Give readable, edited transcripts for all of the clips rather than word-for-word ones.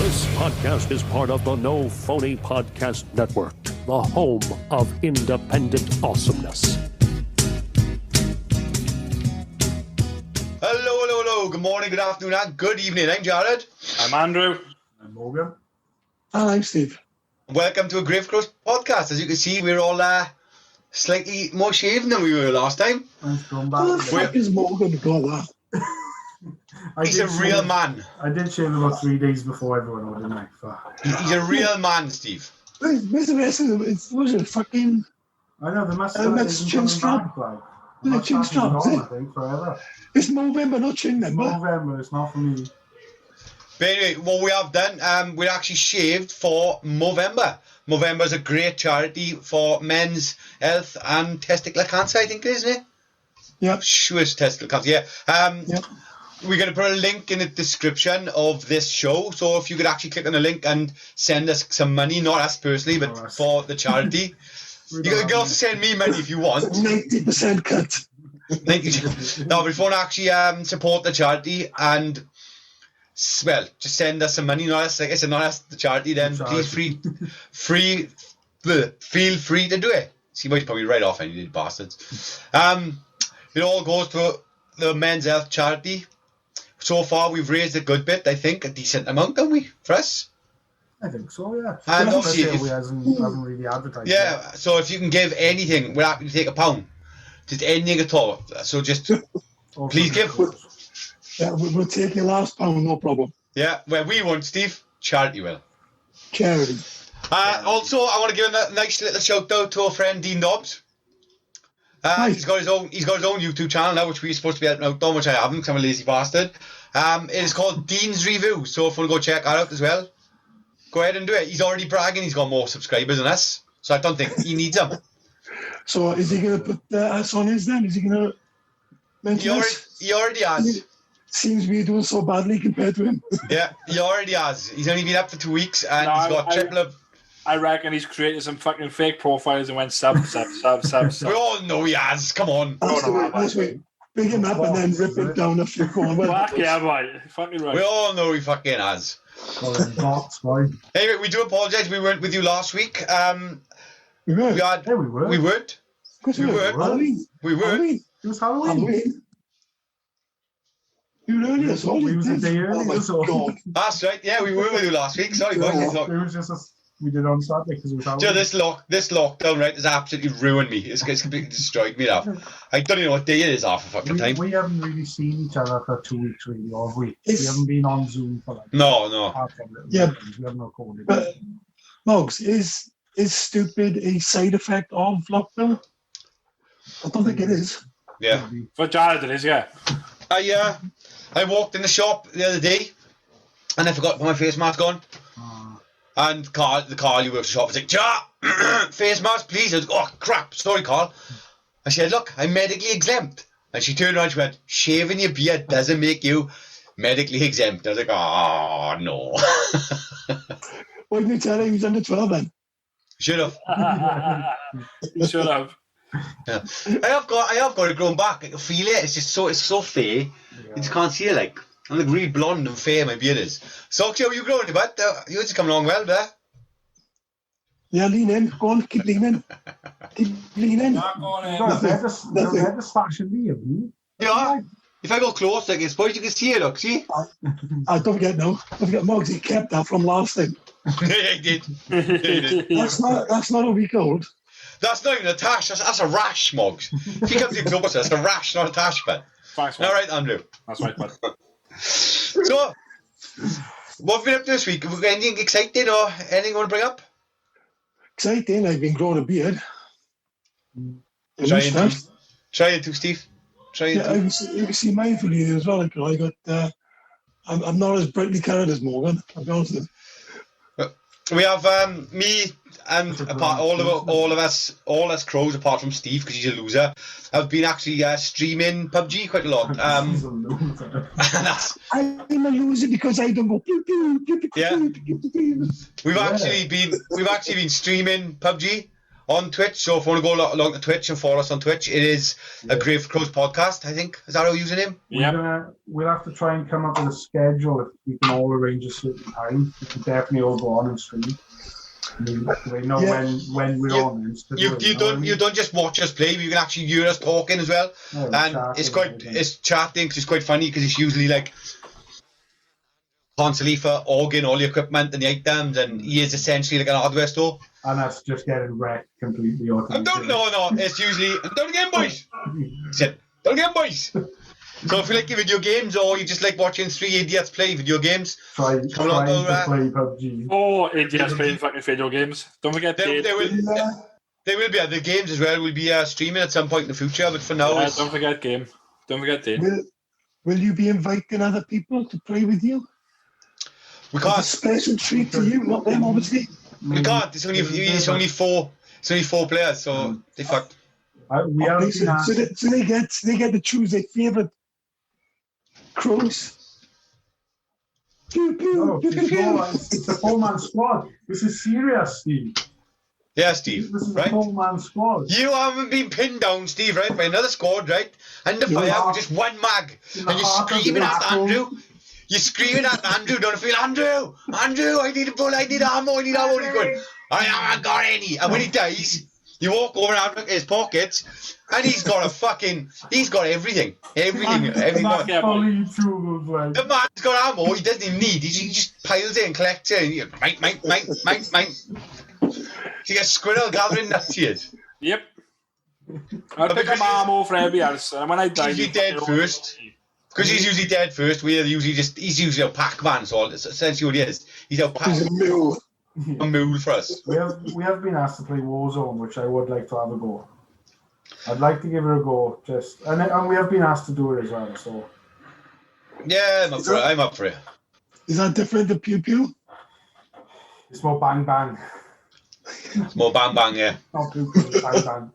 This podcast is part of the No Phony Podcast Network, the home of independent awesomeness. Hello. Good morning, good afternoon, and good evening. I'm Jared. I'm Andrew. I'm Morgan. And I'm Steve. Welcome to a Grave Cross podcast. As you can see, we're all slightly more shaven than we were last time. Thanks for coming back. What the fuck is Morgan got that? He's a real man. I did shave about 3 days before everyone would, didn't I? He's a real man, Steve. Where's the rest of them? Was it fucking... I know, the must that's chin strap. The chin strap, is it? I think, forever. It's Movember, not chin number. Movember, it's not for me. But anyway, what we have done, we're actually shaved for Movember. Movember is a great charity for men's health and testicular cancer, I think it is, isn't it? Yeah. Sure, it's testicular cancer, yeah. Yep. We're going to put a link in the description of this show. So if you could actually click on the link and send us some money, not us personally, but for the charity. You can also send me money if you want. 90% cut. No, but if you want to actually support the charity and, well, just send us some money, not us, like I said, not us, the charity, then please feel free to do it. See, you might probably write off any bastards. It all goes to the men's health charity. So far, we've raised a good bit, I think, a decent amount, haven't we, for us? I think so, yeah. And obviously, we hasn't really advertised. Yeah, yet. So if you can give anything, we're happy to take £1. Just anything at all. So just please give. Yeah, we'll take your last pound, no problem. Yeah, well, we won't, Steve. Charity will. Charity. Also, I want to give a nice little shout out to our friend Dean Dobbs. He's got his own YouTube channel now, which we're supposed to be helping out on, which I haven't because I'm a lazy bastard. It is called Dean's Review, so if you want to go check that out as well, go ahead and do it. He's already bragging he's got more subscribers than us, so I don't think he needs them. So is he going to put us on his then? Is he going to mention us? He already has. Seems we're doing so badly compared to him. Yeah, he already has. He's only been up for 2 weeks and he's got triple of... I reckon he's created some fucking fake profiles and went sub. We all know he has. Come on. That's right. Big him up and then rip it down a few corners. Fuck yeah, boy. Fucking right. We all know he fucking has. Anyway, we do apologise. We weren't with you last week. We were. We had. Yeah, we were. We weren't. We were. Halloween. We were. Halloween. It was Halloween. You were earlier, so we was a day early. Oh my God. That's right. Yeah, we were with you last week. Sorry, boys. It was just we did it on Saturday because it was Halloween. This lockdown, right, has absolutely ruined me. It's completely destroyed me now. I don't even know what day it is half a fucking time. We haven't really seen each other for 2 weeks, really, or have we? We haven't been on Zoom for like... No. Yeah. We have no call. But, Moggs, is stupid a side effect of lockdown? I don't think it is. Yeah. For Jared it is, yeah. I walked in the shop the other day and I forgot to put my face mask on. And the Carl who works the shop was like, face mask, please. I was like, oh, crap. Sorry, Carl. I said, look, I'm medically exempt. And she turned around and she went, shaving your beard doesn't make you medically exempt. I was like, oh, no. Why didn't you tell him he was under 12 then? Should have. You should have. Yeah. I have got it grown back. I can feel it. It's so fair. Yeah. You just can't see it. Like I'm like really blonde and fair. My beard is. So, how are you growing, but you're just coming along well, there. Yeah, lean in. Go on, keep leaning. Keep leaning. This fashion me, have you? Yeah. If I go close, I suppose you can see it. Look, see? I don't forget now. Don't forget, Moggs. He kept that from last time. Yeah, he did. That's not a week old. That's not even a tash. That's a rash, Moggs. If he comes in closer, it's a rash, not a tash, man. Thanks, all right, Andrew. That's right, bud. So, what have you been up to this week? Anything exciting or anything you want to bring up? Exciting. I've been growing a beard. Trying to, Steve. You can see mine for you as well. I got. I'm not as brightly coloured as Morgan. I'll be honest with you. We have me and all of us crows apart from Steve because he's a loser. I've been actually streaming PUBG quite a lot. I'm a loser because I don't go. Pew, pew, pew, pew, Yeah. pew, pew, pew, pew. We've actually been streaming PUBG on Twitch. So if you want to go along to Twitch and follow us on Twitch, it is a Grave Crows podcast, I think. Is that our username? Yeah. We'll have to try and come up with a schedule if we can all arrange a certain time. We can definitely all go on and stream. We know when we're on. You don't just watch us play, you can actually hear us talking as well. And it's chatting because it's quite funny because it's usually like constantly for organ, all the equipment and the items, and he is essentially like an hardware store. And that's just getting wrecked completely. No, it's usually done again, boys. Done again, boys. So if you like your video games or you just like watching three idiots play video games, try to play PUBG. Oh, idiots playing fucking video games. Don't forget there will be other games as well. We'll be streaming at some point in the future, but for now, don't forget game. Don't forget game. Will you be inviting other people to play with you? We can't. It's a special treat to you, not them, obviously. We can't. It's only four players, so they fucked. So they get to choose their favourite crows. Pew, pew, No, pew, pew, pew. it's a 4-man squad. This is serious, Steve. Yeah, Steve. This is right? a 4-man squad. You haven't been pinned down, Steve, right, by another squad, right? Under fire with just one mag, and you're screaming at Andrew. You're screaming at Andrew, don't feel Andrew, I need a bullet, I need ammo, He's going, I haven't got any. And when he dies, you walk over and look at his pockets, and he's got everything. The man's got ammo, he doesn't even need, he just piles it and collects it, and you mine. He gets squirrel gathering nuts here. Yep. I'll pick up ammo for everybody else, and when I die, he's dead first. Because he's usually dead first, he's usually a Pac-Man, so that's essentially what he is. He's a mule. A mule for us. We have been asked to play Warzone, which I would like to have a go. I'd like to give it a go, and we have been asked to do it as well, so. Yeah, I'm up for it. Is that different to Pew Pew? It's more bang bang. It's more bang bang, yeah. Not Pew Pew, bang bang.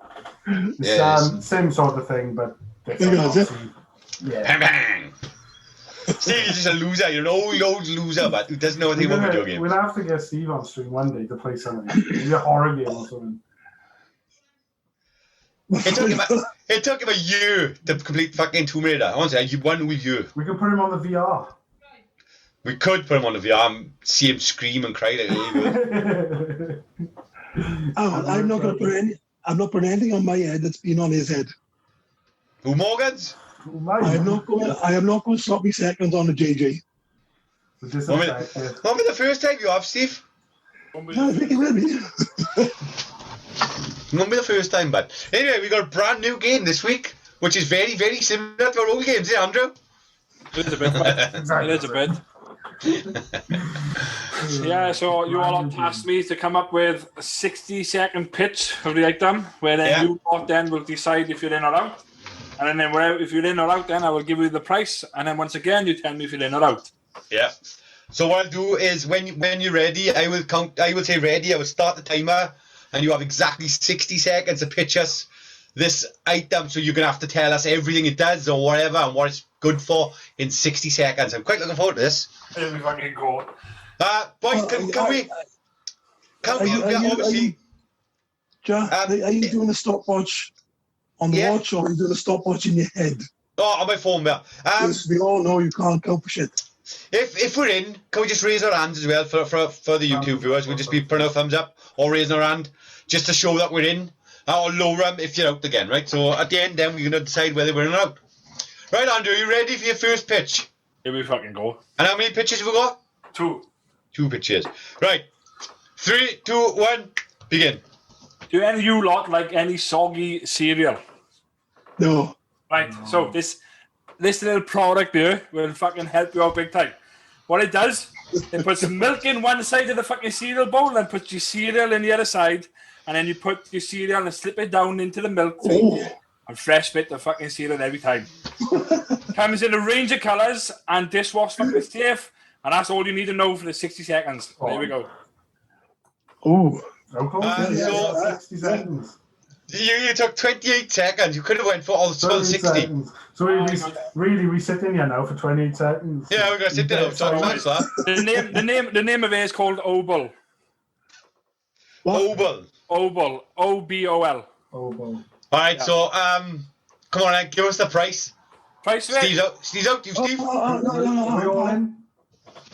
It's same sort of thing, but different. Yeah. Bang bang! Steve is just a loser. You're an old loser, but who doesn't know anything about video games. We'll have to get Steve on stream one day to play something. Maybe a horror game or something. It took him a year to complete fucking Tomb Raider. I want to say, 1 year. We can put him on the VR. We could put him on the VR and see him scream and cry like a I'm not putting anything on my head that's been on his head. Who, Morgan's? I am not going to sloppy seconds on the JJ. Remember the first time you have, Steve? No, I think it will be. Won't be the first time, but anyway, we got a brand new game this week, which is very, very similar to our old games, eh, Andrew? It is a bit. It is a bit. Yeah, so you all have tasked me to come up with a 60-second pitch of the item, where then you then will decide if you're in or out. And then if you're in or out, then I will give you the price. And then once again, you tell me if you're in or out. Yeah. So what I'll do is when you're ready, I will count. I will say ready. I will start the timer, and you have exactly 60 seconds to pitch us this item. So you're gonna have to tell us everything it does or whatever and what it's good for in 60 seconds. I'm quite looking forward to this. Here we fucking go. Boys, can we? Obviously. Are you doing a stopwatch on the watch, or are you doing a stopwatch in your head? Oh, on my phone, yeah. We all know you can't count for shit. If we're in, can we just raise our hands as well for the YouTube viewers? We'll just be putting our thumbs up or raising our hand just to show that we're in. Or lower them if you're out again, right? So at the end, then we're going to decide whether we're in or out. Right, Andrew, you ready for your first pitch? Here we fucking go. And how many pitches have we got? 2. 2 pitches. Right. 3, 2, 1, begin. Do any of you lot like any soggy cereal? No. Right, so this little product here will fucking help you out big time. What it does, it puts milk in one side of the fucking cereal bowl and puts your cereal in the other side, and then you put your cereal and slip it down into the milk and fresh bit the fucking cereal every time. Comes in a range of colours and dishwash fucking safe, and that's all you need to know for the 60 seconds. There we go. Oh. 60 seconds. You took 28 seconds. You could have went for all 60. Seconds. So we sit in here now for 28 seconds. Yeah, we're going to sit there. The name of it is called Obel. What? Obel. Obol. O-B-O-L. Oboe. All right, so come on, then, give us the price. Price of Steve's it? out. Steve's out. You, Steve. Oh, Are we all no. in?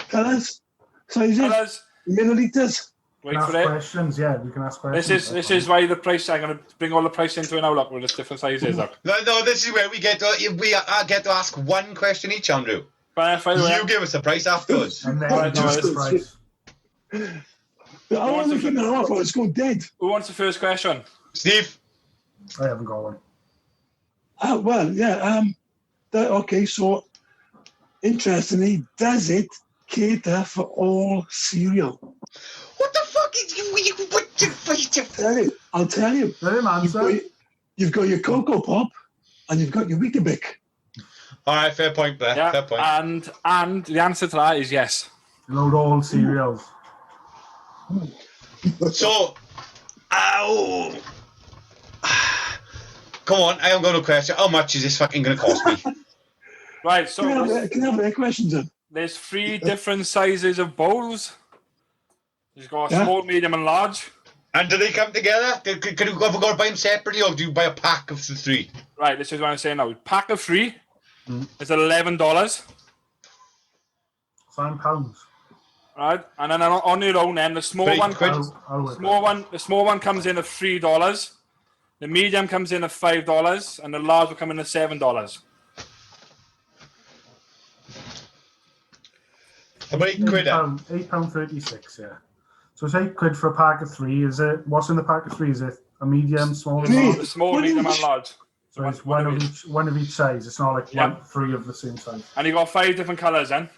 Colours, sizes, Fellas, millilitres. wait Can ask for it. questions, yeah, we can ask questions. This is why the price. I'm gonna bring all the price into it now. Look, with the different sizes. Look. No, this is where we get to ask one question each, Andrew. But You give us the price afterwards. And then Alright, give us the no, price. I want to give it off, or it's going dead. Who wants the first question? Steve. I haven't got one. Well, yeah. Okay, so interestingly, does it cater for all cereal? What the fuck is you? I'll tell you. Let him answer. You've got your Cocoa Pop, and you've got your Weetabix. All right, fair point there. Yeah, Fair point. and the answer to that is yes. Load all cereals. So, come on, I haven't got no question. How much is this fucking going to cost me? Right, so Can I have their questions then? there's 3 different sizes of bowls. You've got a Yeah. small, medium, and large. And do they come together? Can you ever go buy them separately, or do you buy a pack of the 3? Right, this is what I'm saying now. Pack of 3 is $11. £9. Right, and then on your own end, the small £8. one comes. I'll work The small one comes in at $3. The medium comes in at $5, and the large will come in at $7. About £8 then. £8.36, yeah. So it's £8 for a pack of 3. Is it? What's in the pack of 3? Is it a medium, small, and large? The small, medium, and large. So it's one of each size. It's not like Yeah. 3 of the same size. And you got 5 different colours then.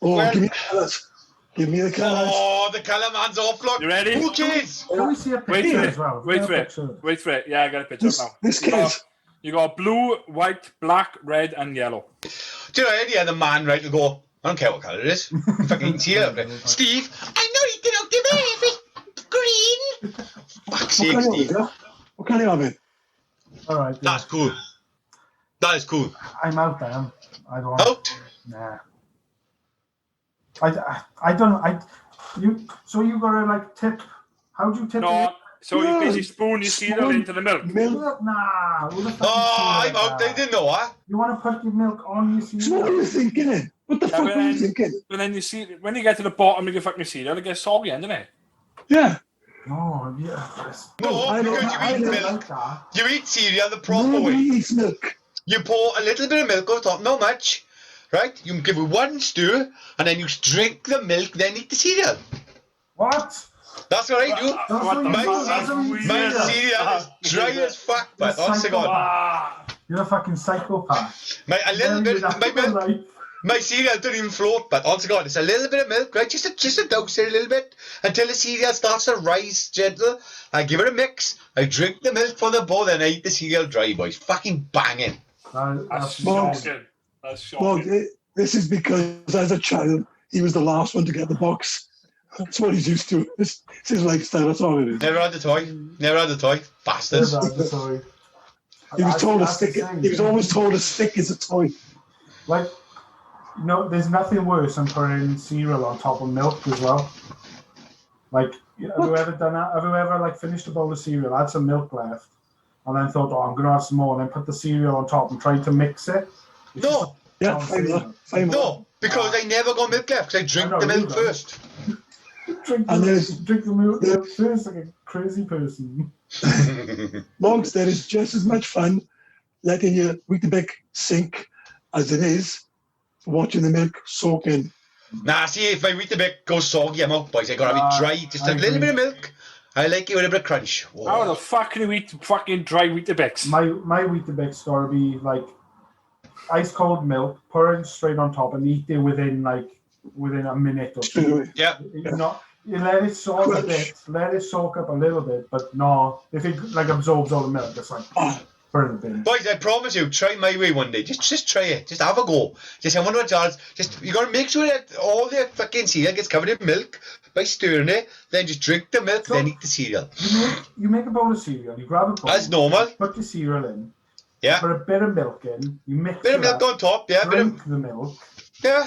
Oh, Well- give me the colours. Give me the colours. Oh, the colour man's off, look. You ready? Who cares? Can we see a Wait picture for as well? it. Wait Can for we it. have a picture? Wait for it. Yeah, I got a picture now. This kid. You got blue, white, black, red, and yellow. Do you know, any other man, right, will go, I don't care what colour it is. Fucking tear. Steve, I'm not eating out the baby. Green. Fuck's sake, Steve. What can you have it? All right. Yeah. That's cool. That is cool. I'm out then. I don't. Out? Nah. I don't. So you gotta like tip. How do you tip? No, so No, you basically spoon your cereal spoon. into the milk. Milk. Nah. Who the fuck Oh, is I'm doing out. that? I didn't know, huh? You want to put your milk on your So what cereal? are you thinking then? What the Yeah, fuck but are you then- thinking? But then you see, when you get to the bottom of your fucking cereal, it gets soggy, doesn't it? Yeah. No. Yeah. Yes. No, I don't- because you I eat don't milk. Like that. You eat cereal the proper Nobody way. eats milk. You pour a little bit of milk on top, not much, right? You give it one stir, and then you drink the milk, then eat the cereal. What? That's what I do. That's What what the you My, do. fuck? That's what you That's my weird. cereal is dry as fuck, but That's honest to God. Ah, You're a fucking psychopath. A little Then bit, you'd have my to go milk, like- my cereal doesn't even float, but honest to God, it's a little bit of milk, right? Just a dose it a little bit, until the cereal starts to rise gentle. I give it a mix, I drink the milk from the bowl, then I eat the cereal dry, boys. Fucking banging. that's That's shocking. That's Well, shocking. this is because as a child, he was the last one to get the box. That's what he's used to. It's his lifestyle. That's all it is. Never had the toy. Never had the toy. Bastards. Sorry. He was told to That's the stick it. thing. He was always told to stick as a toy. Like, no, there's nothing worse than putting cereal on top of milk as well. Like, have you ever done that? Have you ever like finished a bowl of cereal, had some milk left, and then thought, oh, I'm gonna have some more, and then put the cereal on top and tried to mix it? It's No, Yeah, Oh, fine. cereal. Fine. no, because I never got milk left, because I drink I know, the milk you don't. first. just drink And the there's- milk first like a crazy person. Monks, there is just as much fun letting your Weetabix sink as it is watching the milk soak in. Nah, see, if my Weetabix goes soggy, I'm out, boys. I gotta be dry, just a I little agree. bit of milk. I like it with a bit of crunch. Whoa. How the fuck can you eat fucking dry Weetabix? My Weetabix gotta be like ice cold milk, pour it straight on top, and eat it within a minute or two. Yeah. You let it soak a bit, let it soak up a little bit, but no, if it like absorbs all the milk, it's like burn the bin. Boys, I promise you, try my way one day. Just try it. Just have a go. Just have one of the jars. You gotta make sure that all the fucking cereal gets covered in milk by stirring it. Then just drink the milk, then eat the cereal. You make a bowl of cereal, you grab a bowl, As normal. put the cereal in, Yeah. put a bit of milk in, you mix Bit it of milk up, on top. Yeah. Bit of drink the milk, yeah.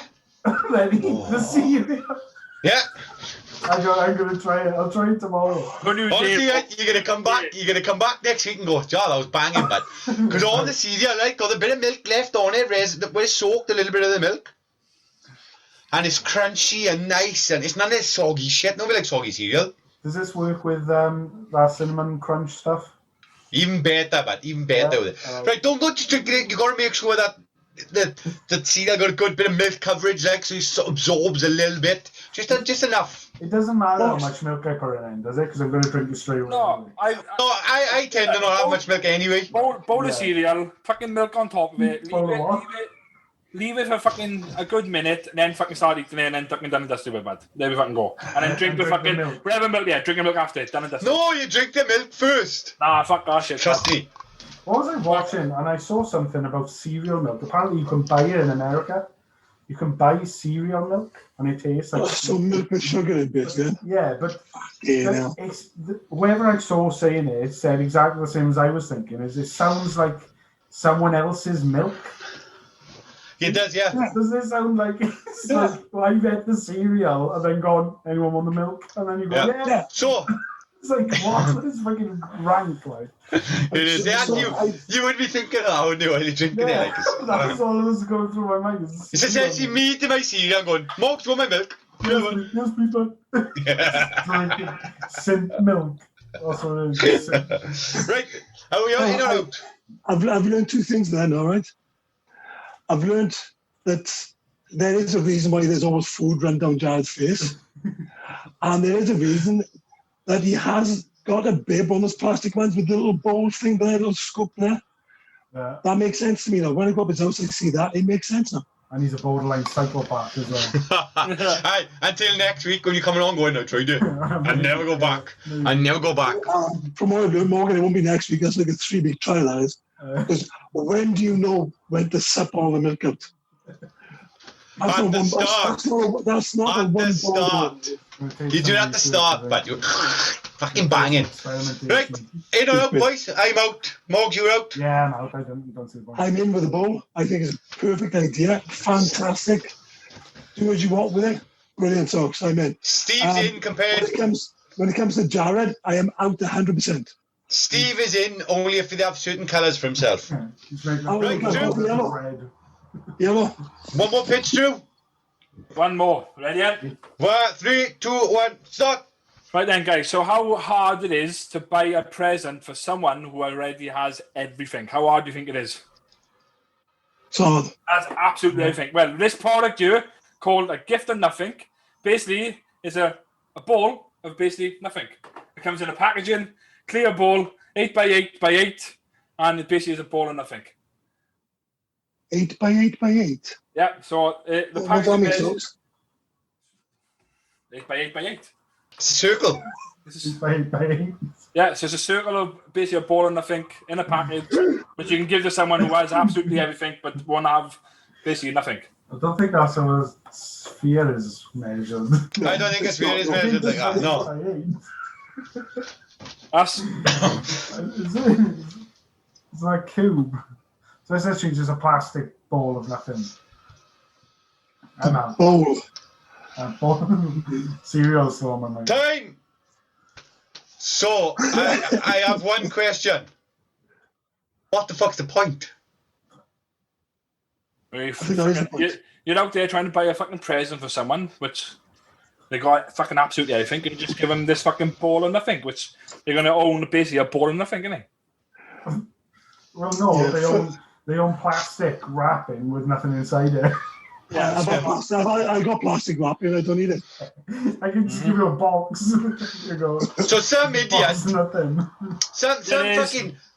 then eat the cereal. Yeah. I'm gonna try it. I'll try it tomorrow. Honestly, right, you're gonna come back. You're gonna come back next week and go, "Yeah, that was banging," but because all the cereal, like, got a bit of milk left on it, where it's soaked a little bit of the milk, and it's crunchy and nice, and it's none of this soggy shit. Nobody likes soggy cereal. Does this work with that cinnamon crunch stuff? Even better, with it. Right, don't just drink it. You gotta make sure that the cereal got a good bit of milk coverage, like, so it absorbs a little bit, just enough. It doesn't matter how much milk I put in, does it? Because I'm going to drink it straight away. No, I tend to not have much milk anyway. Bowl of cereal, fucking milk on top of it. Leave it for fucking a good minute, and then fucking start eating it, and then fucking done and dusted with it. There we fucking go. And then drink the fucking whatever milk. Yeah, drink the milk after it. Done and dusted. No, you drink the milk first. Nah, fuck that shit. Trust me. What was I watching? And I saw something about cereal milk. Apparently, you can buy it in America. You can buy cereal milk, and it tastes like some milk with sugar in it, yeah. Yeah, but whoever I saw saying it said exactly the same as I was thinking. Is it sounds like someone else's milk? It does, yeah. Does this sound like it's like, well, I've had the cereal and then gone, anyone want the milk? And then you go, yeah. So it's like, what? It's fucking rank, like. It is. Yeah, you would be thinking, oh no, are you drinking it? That's all that was going through my mind. It's essentially me to my cereal going, Mark, do you want my milk? Yes, Peter. Synth milk. That's what it is. Right. Are we in or out? I've learned two things then, all right? I've learned that there is a reason why there's always food run down Jared's face. And there is a reason that he has got a bib on his plastic ones with the little bowl thing there, little scoop there. Yeah. That makes sense to me now. When I go up his house, I see that. It makes sense now. And he's a borderline psychopath as well. Right, until next week when you come along going, I tried it. I never go back. I never go back. From what I've learned, Morgan, it won't be next week. That's like a 3-week trial, that is. Because when do you know when to sup all the milk out? That's not the start. You do it at the start, but you're fucking banging. Right, in or out, boys? I'm out. Morg, you're out? Yeah, I'm out. I don't see the point. I'm in with the bowl. I think it's a perfect idea. Fantastic. Do what you want with it. Brilliant talks. I'm in. Steve's in compared... When it comes to Jared, I am out 100%. Steve is in only if they have certain colours for himself. Right, yellow. One more pitch, Drew. One more. Ready yet? 3, 2, 1, start. Right then, guys. So how hard it is to buy a present for someone who already has everything? How hard do you think it is? It's hard. That's absolutely everything. Well, this product here, called a gift of nothing, basically is a bowl of basically nothing. It comes in a packaging, clear bowl, 8x8x8, and it basically is a bowl of nothing. 8x8x8? Yeah, so the packaging is 8x8x8. It's a circle. This is 8x8. Yeah, so it's a circle of basically a ball of nothing in a package, which you can give to someone who has absolutely everything but won't have basically nothing. I don't think that's how a sphere is measured. I don't think a sphere is measured like that, no. That's... It's like a cube. So it's actually just a plastic ball of nothing. A bowl. Cereal still on my mind. Time! So, I have one question. What the fuck's the point? You're out there trying to buy a fucking present for someone, which they got fucking absolutely everything, and you just give them this fucking ball of nothing, which they're going to own basically a ball of nothing, isn't it? Well, no, they own plastic wrapping with nothing inside it. Yeah, I got plastic wrapping. I don't need it. I can just give you a box. You go. So some idiot. Nothing.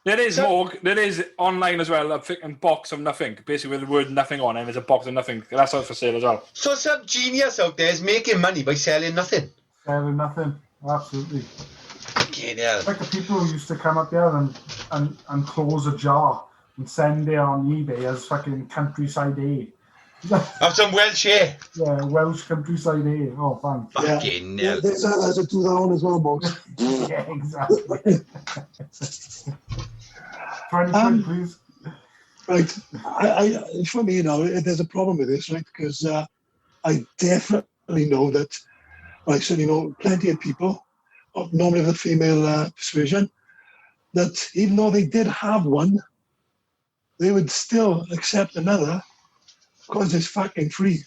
There is online as well a fucking box of nothing, basically with the word nothing on it. And there's a box of nothing. That's out for sale as well. So some genius out there is making money by selling nothing. Selling nothing, absolutely. Yeah. It's like the people who used to come up here and close a jar and send it on eBay as fucking countryside aid. Have some Welsh here. Yeah, Welsh countryside aid. Oh, thanks. Fucking hell. There's a do that one as well, box. Yeah, exactly. 20, please. Right. I for me, there's a problem with this, right? Because I definitely know that I certainly know plenty of people, normally of the female persuasion, that even though they did have one, they would still accept another because it's fucking free.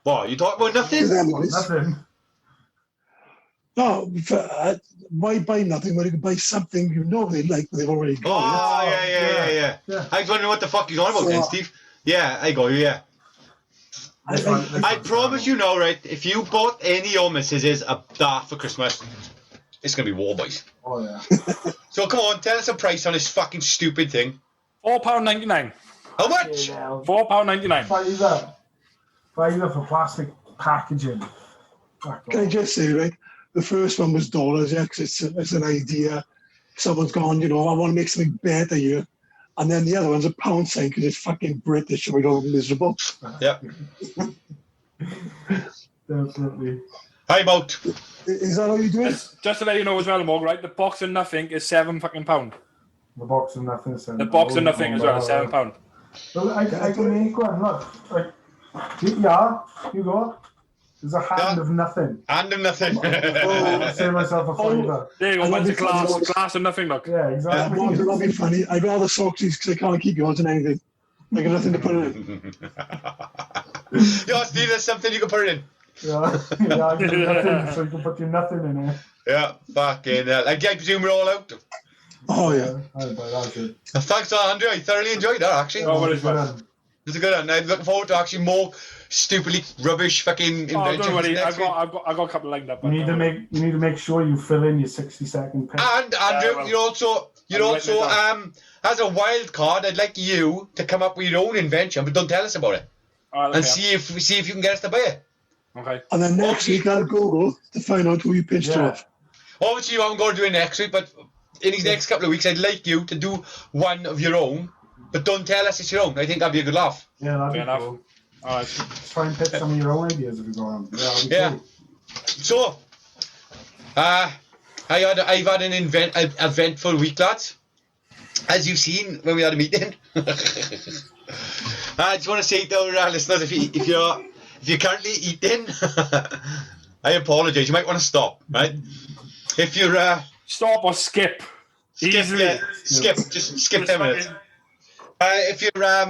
What, you talking about nothing? To them, boys. Nothing. No, why buy nothing when you can buy something you know they like, but they've already got Oh, Yeah. yeah. I was wondering what the fuck you're on about then, Steve. Yeah, I got you, yeah. I promise you now, right, if you bought any of your missus a dart for Christmas, it's going to be war, boys. Oh, yeah. So come on, tell us a price on this fucking stupid thing. £4.99. How much? £4.99. Fiver for plastic packaging. Can I just say, right, the first one was dollars, yeah, because it's an idea. Someone's gone, I want to make something better here. And then the other one's a pound sign because it's fucking British and we don't look miserable. Yeah. Definitely. I'm out. Is that how you do it? Just to let you know as well, Morg, right? The box of nothing is £7 fucking pound. The box of nothing is The box of nothing as well is £7. Well, I can make one, look. Like, yeah, you go. There's a hand of nothing. Hand of nothing. I'll save myself a fiver. There you go, one's a glass of nothing, look. Yeah, exactly. That'll be funny. I'd rather socks because I can't keep yours in anything. I got nothing to put it in. Yo, Steve, there's something you can put it in. Yeah, I give you nothing, so you can put your nothing in there. Yeah, fucking hell. I presume we're all out. Oh, yeah. That's it. Thanks, Andrew. I thoroughly enjoyed that, actually. Oh, what is that? It's a good one. I'm looking forward to actually more stupidly rubbish fucking Oh, inventions don't worry. next week. I've got a couple lined up. You need to make sure you fill in your 60-second pitch. And Andrew, well, you're also as a wild card, I'd like you to come up with your own invention, but don't tell us about it. Right, And see if you can get us to buy it. Okay. And then next week I'll Google to find out who you pitched off. Obviously, you haven't got to do it next week, but in these next couple of weeks, I'd like you to do one of your own, but don't tell us it's your own. I think that'd be a good laugh. Yeah, that'd be Fair enough. cool. All right. Try and pitch some of your own ideas if you go on. Yeah, that'd be cool. So, I've had an eventful week, lads. As you've seen when we had a meeting. I just want to say to our listeners, if you're currently eating, I apologise. You might want to stop, right? If you're Stop or skip. Easily. Just skip 10 minutes. If you're I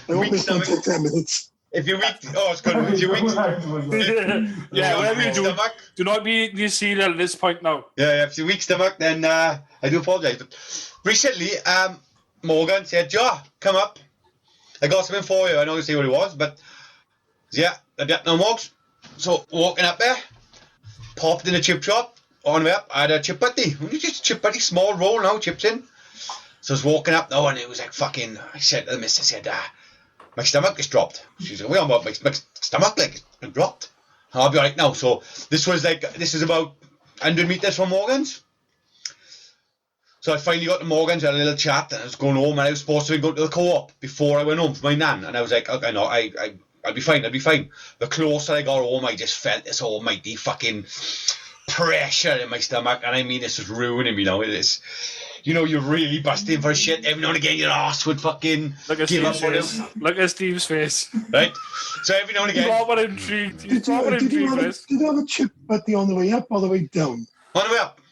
hope it's going to take 10 minutes. If you're weak, it's good. If you're weak, Yeah, whatever you do, stomach, do not be the cereal at this point now. yeah, if you're weak stomach, then I do apologise. But recently, Morgan said, "Joe, come up. I got something for you." I know you see what it was, but yeah, I got no mugs. So walking up there, popped in a chip shop. On the way up, I had a chip butty. Just a chip butty, small roll now, chips in. So I was walking up now, and it was like fucking. I said to the missus, my stomach is dropped. She said, "Well, my stomach like it's dropped." I'll be right now. So this was about 100 meters from Morgan's. So I finally got to Morgan's, had a little chat, and I was going home, and I was supposed to go to the co-op before I went home for my nan, and I was like, okay, no, I'll be fine. The closer I got home, I just felt this almighty fucking pressure in my stomach, and I mean, this was ruining me now. It is. You're really busting for shit. Every now and again, your ass would fucking give up on it. Look at Steve's face. Right? So every now and again... He's all but intrigued. Did you have a chip butty on the way up or the way down? On the way up.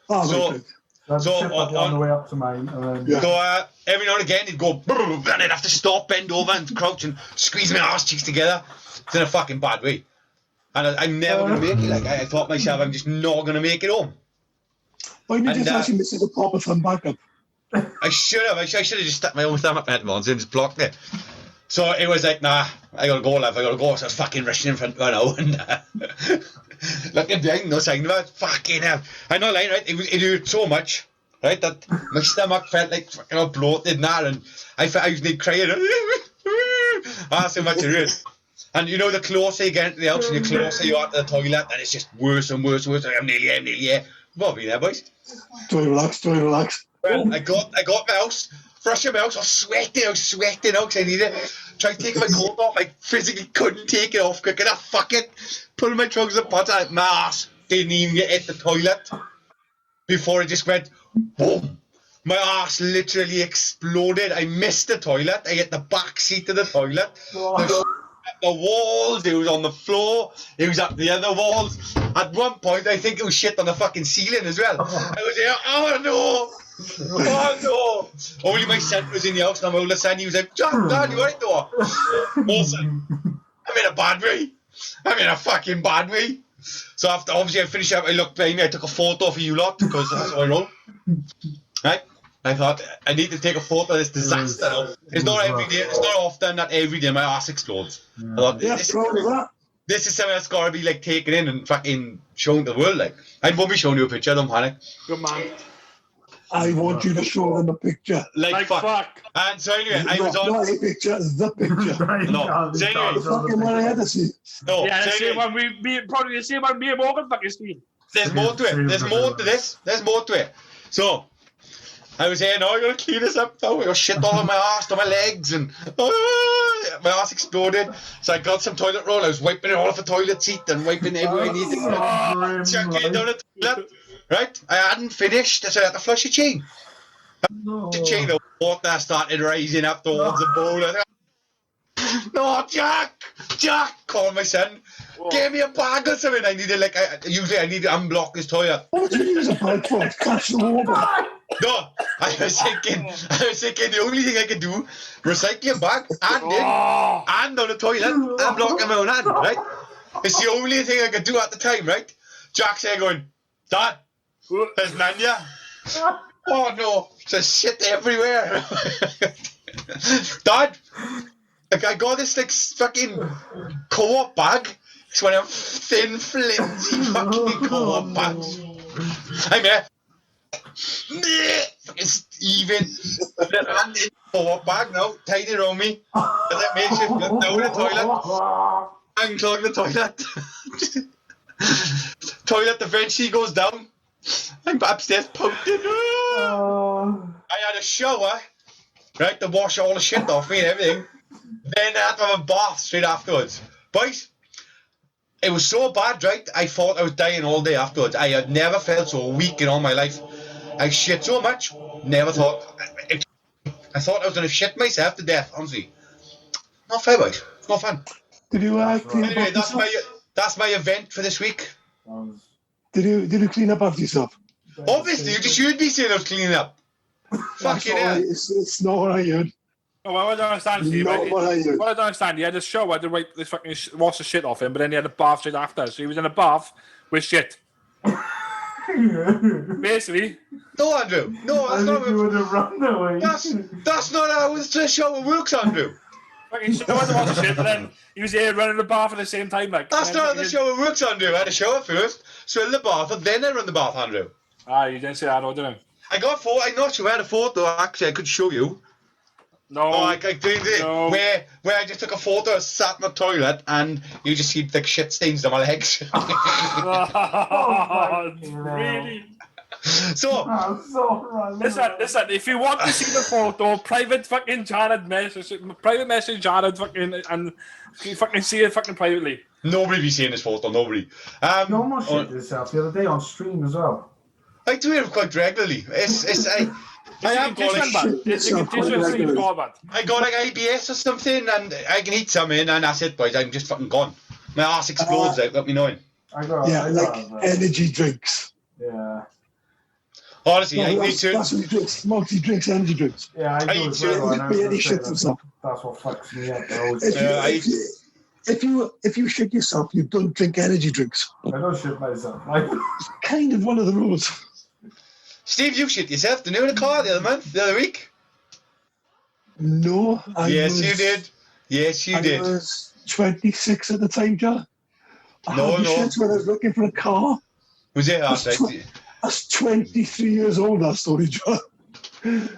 Oh, So- right. That's a chip butty on the way up to mine. And then, So every now and again, he'd go, and I'd have to stop, bend over, and crouch and squeeze my arse cheeks together. It's in a fucking bad way. And I'm never going to make it. Like, I thought myself, I'm just not going to make it home. Why didn't you just actually miss the proper thumb back up? I should have. I should have just stuck my own thumb up my headphones and just blocked it. So it was like, nah, I gotta go, love, I gotta go. So I was fucking rushing in front of her now, and looking behind, no sign of it. Fucking hell. I'm not lying, right? It hurt so much, right, that my stomach felt like fucking all bloated and that, and I felt I was crying. So much it hurt. And the closer you get into the house and the closer you are to the toilet, and it's just worse and worse and worse. Like, I'm nearly there. What have you there, boys? Do I relax? Well, I got my house, brushing my house, I was sweating out because I needed it. Tried to take my coat off, I physically couldn't take it off quick enough. Fuck it. Pulling my trousers apart, my ass didn't even get at the toilet before it just went boom. My ass literally exploded. I missed the toilet. I hit the back seat of the toilet. the walls, it was on the floor, it was up the other walls. At one point, I think it was shit on the fucking ceiling as well. I was there, oh no! Oh no! Only my son was in the house, and my older son, he was like, Dad, you alright though? No, son, I'm in a bad way. I'm in a fucking bad way. So after, obviously, I finished up, I looked behind me, I took a photo for you lot, because that's how I roll. Right? I thought, I need to take a photo of this disaster. It's not every day, it's not often that every day my ass explodes. I thought, this is something that's got to be like taken in and fucking shown to the world. Like, I won't be showing you a picture, don't panic. Good man. I want you to show them a picture. Like fuck. And so anyway, I was on. Not a picture, the picture. No, so anyway. The fucking one I had to see. No, Yeah, so the same anyway, one probably the same one me and Morgan fucking seen. there's more to it. There's more to this. There's more to it. So, I was here, I gotta clean this up now. I got shit all on my ass, on my legs, and my ass exploded. So I got some toilet roll. I was wiping it all off the toilet seat and wiping everywhere I needed to. Chucking it down the toilet. Right? I hadn't finished, so I had to flush the chain. The chain, the water started rising up towards the bowl. No, Jack, call my son. Give me a bag or something. I needed usually I need to unblock his toilet. What do you use a bag for? Catch the water. No, I was thinking the only thing I could do, recycle a bag and on the toilet, unblock my own hand, right? It's the only thing I could do at the time, right? Jack's there going, Dad, there's none here. Oh no, there's shit everywhere. Dad, I got this like fucking co-op bag. It's one of them thin, flimsy fucking co-op bags. I'm here. It's even. And in co-op bag now, tied it around me. That makes you down the toilet. Unclog the toilet. Toilet eventually goes down. I'm upstairs pouting. I had a shower, right, to wash all the shit off me and everything. Then I had to have a bath straight afterwards. Boys, it was so bad, right? I thought I was dying all day afterwards. I had never felt so weak in all my life. I shit so much. Never thought. I thought I was going to shit myself to death, honestly. Not fair, boys. It's not fun. Did you clean Anyway, up after yourself? that's my event for this week. Did you clean up after yourself? Obviously, you should be saying I was cleaning up. Fucking hell. It's not what I heard. Oh, well, I don't understand, Steve. Not what I heard. Well, I don't understand. He had a shower to wipe this fucking wash the shit off him, but then he had a bath straight after. So he was in a bath with shit. Basically. No, Andrew. No, that's not. You would have run away. That's not how the shower works, Andrew. Fucking shower to wash the shit, and then he was here running the bath at the same time. Like That's not how the shower works, Andrew. I had a shower first, swim the bath, and then I run the bath, Andrew. Ah, you didn't say that, no, didn't you? I got a photo. I'm not sure I had a photo. Actually, I could show you. No. Oh, I did it. No. Where I just took a photo, sat in the toilet, and you just see thick shit stains on my legs. Really? So, listen, if you want to see the photo, private message Jared fucking, and you fucking see it fucking privately. nobody be seeing this photo, nobody. No more shit yourself the other day on stream as well. I do it quite regularly. I have got like IBS or something, and I can eat some in, and that's it, boys. I'm just fucking gone. My ass explodes without me knowing. Energy drinks. Yeah. Honestly, I That's need to. what he drinks. Multi drinks, energy drinks. Yeah, I do as well. That's what fucks me up. If you shit yourself, you don't drink energy drinks. I don't shit myself. Kind of one of the rules. Steve, you shit yourself, didn't you, in the car the other week? No. You did. Yes, you did. I was 26 at the time, John. No. Shit when I was looking for a car. Was it? Right? That's 23 years old, that story, John.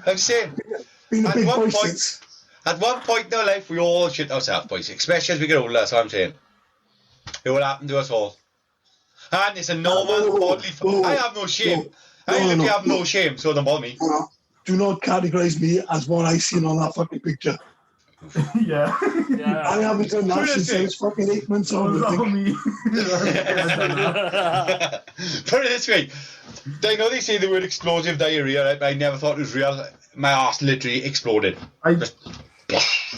I'm saying, at one point in our life, we all shit ourselves, boys, especially as we get older, that's what I'm saying. It will happen to us all. And it's a normal bodily... I have no shame. I literally have no shame, so don't bother me. Do not categorise me as what I seen on that fucking picture. Yeah. I haven't done that since I was fucking 8 months old. Put it this way. I know they say the word explosive diarrhea, right? But I never thought it was real. My ass literally exploded.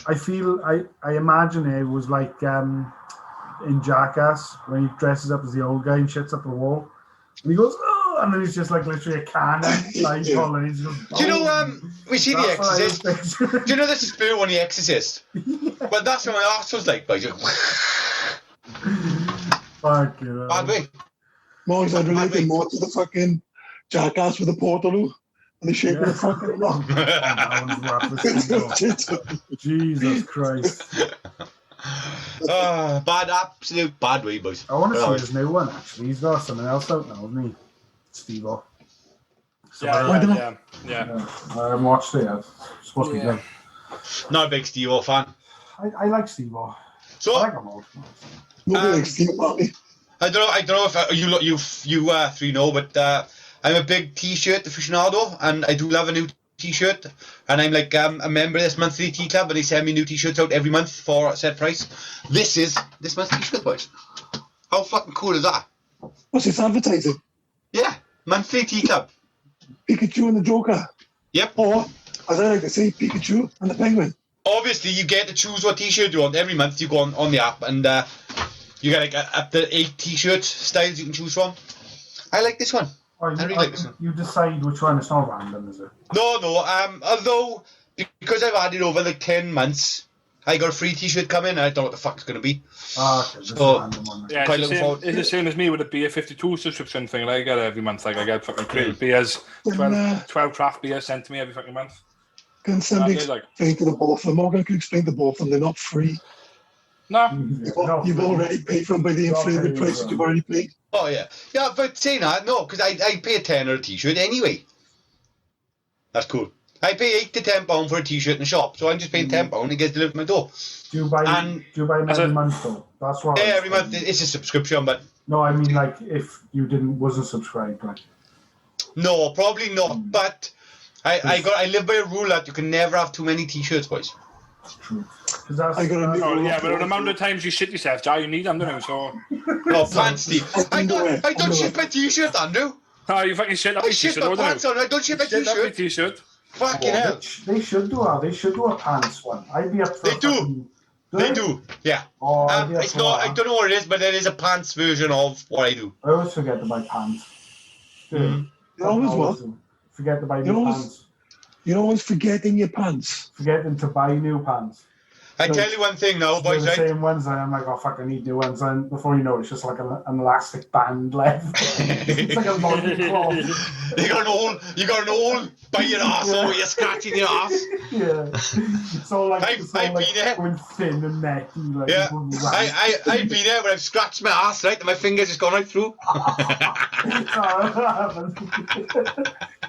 I feel, I imagine it was like in Jackass when he dresses up as the old guy and shits up the wall. And he goes, oh, and then he's just like literally a cannon, like, and he's just, do you know, we see The Exorcist. Do you know this is Spirit on The Exorcist? Yeah. Well, that's what my arse was like, but fuck you. Bad way. More I'd relate more to the fucking Jackass with the Portaloo. And they shake the fucking rock. Jesus Christ. Absolute bad way, boys. I want to see his new one, actually. He's got something else out now, hasn't he? Steve-O. Yeah. I haven't watched it yet. It's supposed to be good. Not a big Steve-O fan. I like Steve-O. So, I like him all. Nobody likes Steve-O. I don't know if you three know, but I'm a big T-shirt aficionado, and I do love a new T-shirt. And I'm like a member of this monthly T Club, and they send me new T-shirts out every month for a set price. This is this month's T-shirt, boys. How fucking cool is that? What's this advertising? Yeah, monthly T Club. Pikachu and the Joker. Yep. Or, as I like to say, Pikachu and the Penguin. Obviously, you get to choose what T-shirt you want. Every month you go on the app, and you get like up to 8 T-shirt styles you can choose from. I like this one. I really like this one. You decide which one. It's not random, is it? No. Although, because I've had it over the 10 months, I got a free T-shirt coming, and I don't know what the fuck it's going to be. Okay, so, random one. Yeah, quite looking forward. It's the same as me with a beer 52 subscription thing. Like I get every month. Like I get fucking created beers, 12 craft beers sent to me every fucking month. Can somebody explain to the both of them? Morgan, can you explain to both of them? They're not free. No. You've already paid for them by the inflated prices you've already paid. Oh, yeah. Yeah, but saying that, no, because I pay a £10 a T-shirt anyway. That's cool. I pay £8 to £10 for a T-shirt in the shop, so I'm just paying £10 and it gets delivered to my door. Do you buy them every month, though? That's what. Yeah, every month. It's a subscription, but... No, I mean, like, if you wasn't subscribed, like... No, probably not, but... I live by a rule that you can never have too many T-shirts, boys. True. I got a new but the amount of times you shit yourself, Jar, you need them, don't you? So. No, pants, Steve. I don't ship my T-shirt, Andrew. Oh, you fucking shit up your T-shirt. I ship my pants on. I don't ship my T-shirt. Fucking hell. They should do a pants one. I'd be up for. They do. Yeah. It's not. I don't know what it is, but there is a pants version of what I do. I always forget to buy pants. You always what? Forget to buy new pants. You're always forgetting your pants. Forgetting to buy new pants. I tell you one thing now, boys, right? The same ones, and I'm like, oh fuck, I need new ones, and before you know it, it's just like an elastic band left. It's like a loincloth. You got an old by your ass, or you're scratching your ass. Yeah. It's all like, I've been there. Going thin and necky. Like, yeah. I've been there when I've scratched my ass, right, and my fingers just gone right through.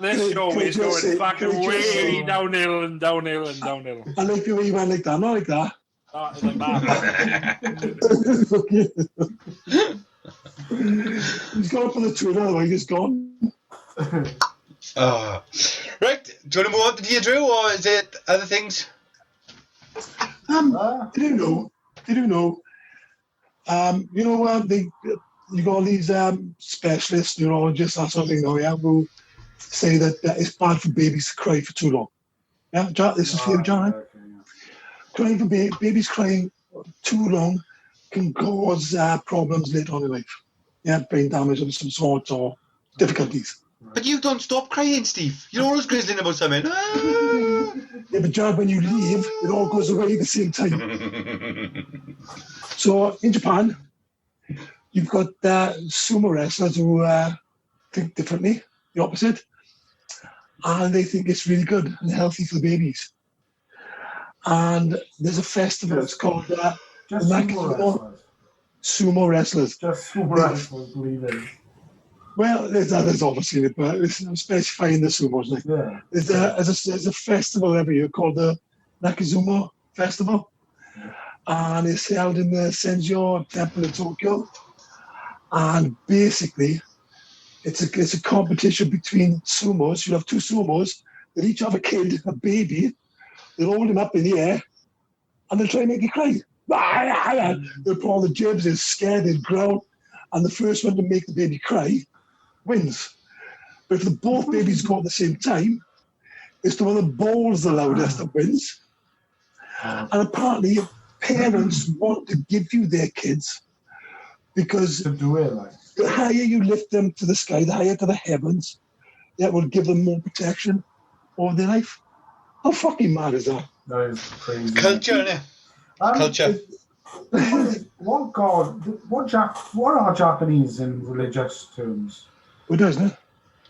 This show is going fucking way downhill and downhill and downhill. I like the way you went like that, not like that. It's like He's gone up on the Twitter, otherwise he's gone. Right, do you want to move on to Deirdre, or is it other things? They do know. You got all these specialists, neurologists, that sort of thing, who say that it's bad for babies to cry for too long. Yeah, John, this is for you, John. Okay, yeah. Crying for babies crying too long can cause problems later on in life. Yeah, brain damage of some sort or difficulties. But you don't stop crying, Steve. You're always grizzling about something. Yeah, but John, when you leave, it all goes away at the same time. So in Japan, you've got sumo wrestlers who think differently, the opposite. And they think it's really good and healthy for the babies. And there's a festival, it's called Nakazuma Sumo Wrestlers. Just sumo wrestlers, believe it. Well, there's others obviously, but I'm specifying the sumos. Like. Yeah. There's a festival every year called the Nakazuma Festival. Yeah. And it's held in the Senjo Temple in Tokyo. And basically, it's a competition between sumos. You have two sumos that each have a kid, a baby. They'll hold him up in the air, and they'll try and make you cry. They'll pull all the jibs, they're scared, they'll growl, and the first one to make the baby cry wins. But if both babies go at the same time, it's the one that bowls the loudest that wins. And apparently, parents want to give you their kids because To do it, like. the higher you lift them to the sky, the higher to the heavens, that will give them more protection over their life. How fucking mad is that? That is crazy. Culture, innit? Culture. What are Japanese in religious terms? Buddhism,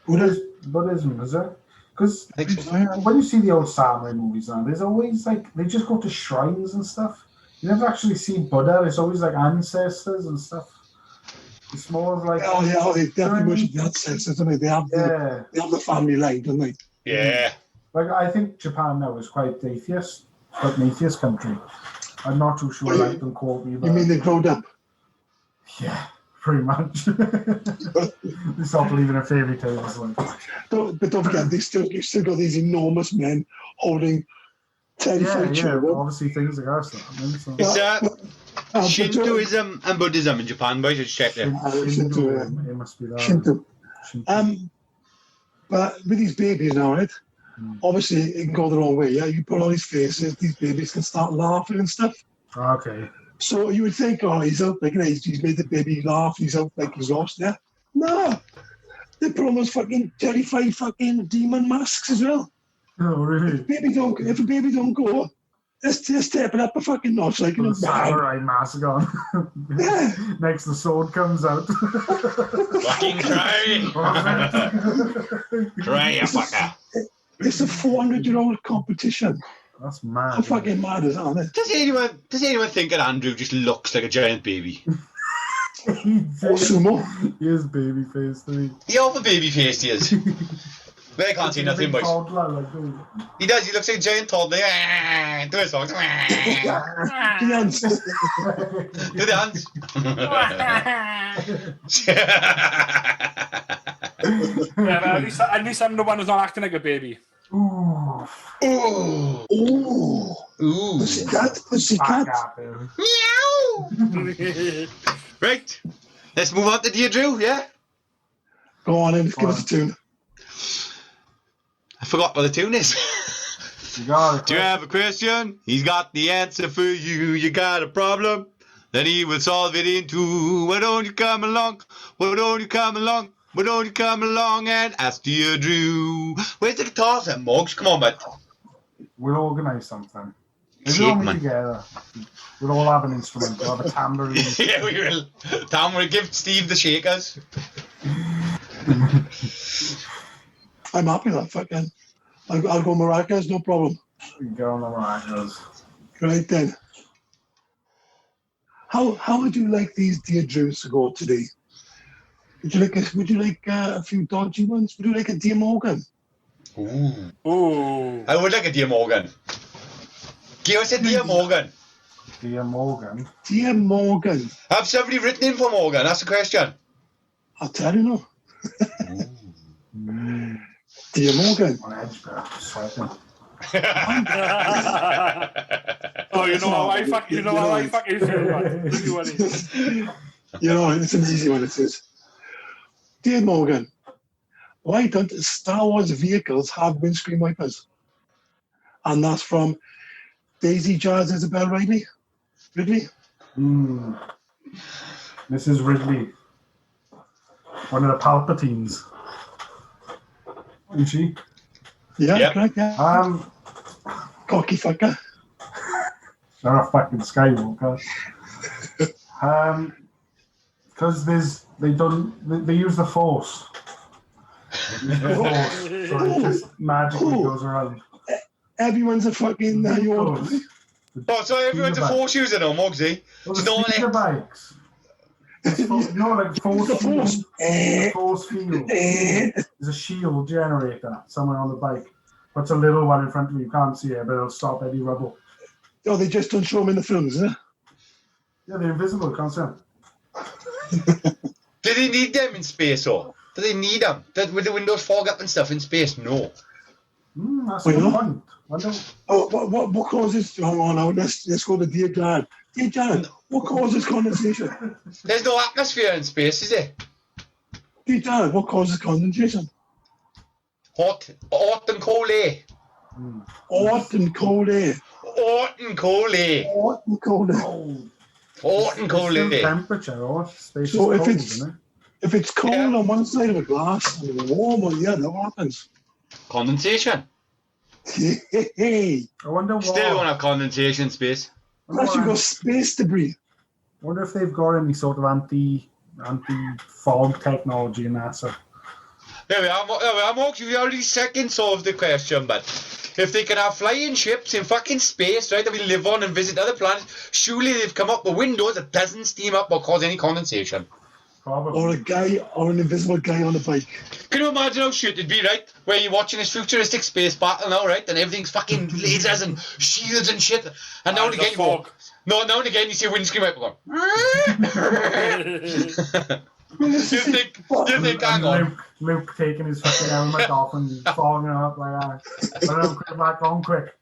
Buddhism, is it? Because I think so. when you see the old samurai movies now, there's always like they just go to shrines and stuff. You never actually see Buddha. It's always like ancestors and stuff. It's more of like they definitely worship the ancestors, don't they? They have the family line, don't they? Yeah. Like I think Japan now is quite atheist, like an atheist country. I'm not too sure. Like, don't quote me. But You mean they growed up? yeah, pretty much. They stop believing in fairy tales. Like. But don't forget, you still got these enormous men holding terrified children. Obviously things like us. So. It's Shintoism and Buddhism in Japan, boys. Just check there. Shinto, it must be that. Shinto. But with these babies now, right? Obviously, it can go the wrong way. Yeah, you put on these faces, these babies can start laughing and stuff. Okay. So you would think, oh, he's out, like, he's made the baby laugh, he's out, like, he's lost there. No, they put on those fucking terrified fucking demon masks as well. Oh, really? If a baby don't go, they're stepping up a fucking notch, like, The samurai mask on. Next, the sword comes out. Fucking cry! Cry, you fucker! It's a 400-year-old competition. That's mad. How fucking mad is that? Does anyone think that Andrew just looks like a giant baby? Or Sumo? He is baby face, though. He half a baby face he is. But I can't see nothing, boys. He does, he looks like a giant toddler. Do his songs. Do Hands. the hands. Yeah, but at least I'm the one who's not acting like a baby. Ooh. Ooh. Ooh. Ooh. Pussycat. Meow. Right. Let's move on to Dear Drew, yeah? Go on in, give us a tune. I forgot what the tune is. You got it. Do you have a question? He's got the answer for you. You got a problem? Then he will solve it in two. Why don't you come along? Why don't you come along? Why don't you come along and ask Dear Drew? Where's the guitars and mugs? Come on, bud. We'll organise something. If Shake, we're all man. together, we'll all have an instrument. We'll have a tambourine. Yeah, we will. Tom will give Steve the shakers. I'm happy with that, fucking. I'll go maracas, no problem. We can go on the maracas. Right then. How would you like these Dear Drews to go today? Would you like a few dodgy ones? Would you like a Dear Morgan? Ooh. I would like a Dear Morgan. Give us a Dear Morgan. Dear Morgan. Dear Morgan. Have somebody written in for Morgan? That's the question. I'll tell you now. Dear Morgan. On edge, bro. Sweating. Oh, you know how I fucking feel, man. Give me one of these. You know, it's an easy one, it is. Dear Morgan, why don't Star Wars vehicles have windscreen wipers? And that's from Daisy Jazz Isabel Ridley. Mrs. Ridley. One of the Palpatines. Isn't she? Yeah, Yep. correct, yeah. Cocky fucker. Not a fucking Skywalker. Because they use the Force. So it just magically goes around. Everyone's a fucking Oh, so everyone's a force user now, Mogsy. Well, It's the not speeder like... bikes. Like force The Force. field. The force field. There's a shield generator somewhere on the bike. Puts a little one in front of you. You can't see it, but it'll stop any rubble. Oh, they just don't show them in the films, eh? Yeah, they're invisible. Can't see them. Do they need them in space, or? Do they need them? With the windows fog up and stuff in space? No. That's Wait, the no? point. What causes... Hang on now, let's go to Dear Jared. Dear Jared, what causes condensation? There's no atmosphere in space, is there? Dear Jared, what causes condensation? Hot and cold air. Hot and cold air. Orton Coley. Orton Coley. Orton Still Coley. temperature, or space So is if cold, it's isn't it? if it's cold on one side of a glass and warm on the other, what happens? Condensation. Hey, I wonder what. Still don't have condensation space. plus you got space debris. I wonder if they've got any sort of anti-fog technology in NASA. There we are, Mark. You already second solved the question, but if they can have flying ships in fucking space, right, that we live on and visit other planets, surely they've come up with windows that doesn't steam up or cause any condensation. Probably. Or a guy, or an invisible guy on a bike. Can you imagine how shit it'd be, right? Where you're watching this futuristic space battle now, right? And everything's fucking lasers and shields and shit. And now and again you go, now and again you see a windscreen wiper going. you think, hang on. Luke taking his fucking helmet off and fogging it up like that. But I'll put it back on quick.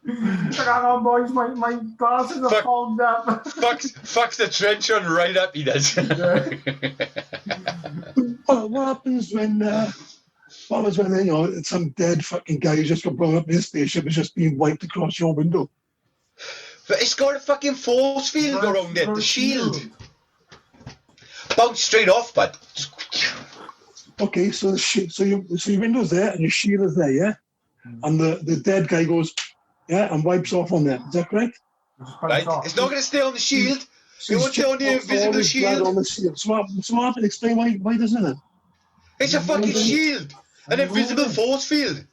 Hang on, boys, my glasses are fogged up. Fucks the trench on right up, he does. What happens when you know some dead fucking guy who just got blown up in his spaceship is just being wiped across your window? But it's got a fucking force field around it, the shield. Bounce straight off, bud. Okay, so your window's there and your shield is there, yeah? And the dead guy goes, yeah, and wipes off on there. Is that correct? Right. It's not going to stay on the shield. It won't stay on the invisible shield. On the shield. So what happened? Explain why doesn't it? It's a fucking shield. An invisible force field.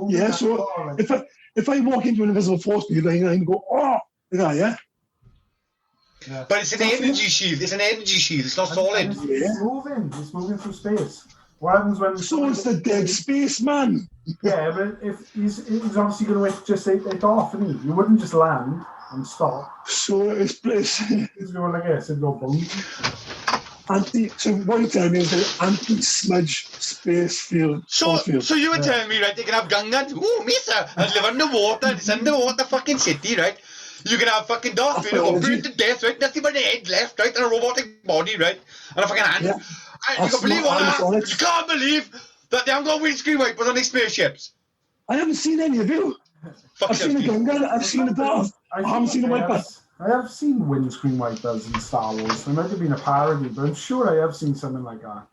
Yeah, so if I walk into an invisible force field, I can go, oh, yeah? Yeah. But it's an energy shield. It's an energy shield. It's not solid. It's moving. It's moving through space. What happens when? So it's the dead space man. Yeah, but if he's obviously going to just take it off, isn't he? You wouldn't just land and stop. So it's He's going like this and go boom. So what you're telling me is an anti-smudge space field. So you were telling me, right? They can have gun guns. Ooh, Misa, and live underwater. It's underwater fucking city, right? You can have fucking Darth Vader or burned to death, right? Nothing but a head left, right? And a robotic body, right? And a fucking hand. Yeah. And you can believe all that. You can't believe that they haven't got windscreen wipers on these spaceships. I haven't seen any of you. I've seen a gun gun. I've seen a Darth. I haven't seen a wiper. I have seen windscreen wipers in Star Wars. There might have been a parody, but I'm sure I have seen something like that.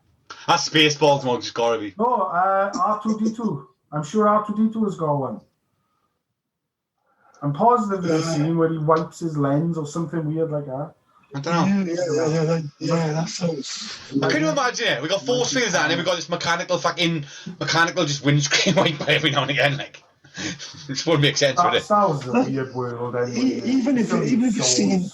That's Spaceballs, Mug. It's gotta be. No, R2D2. I'm sure R2D2 has got one. I'm positive there's a scene where he wipes his lens or something weird like that. I don't know. Yeah, that sounds... Can you imagine it? We got force fields and then we got this mechanical just windscreen wiper every now and again, like. It wouldn't make sense, would it? That sounds a weird world anyway. Even if you've seen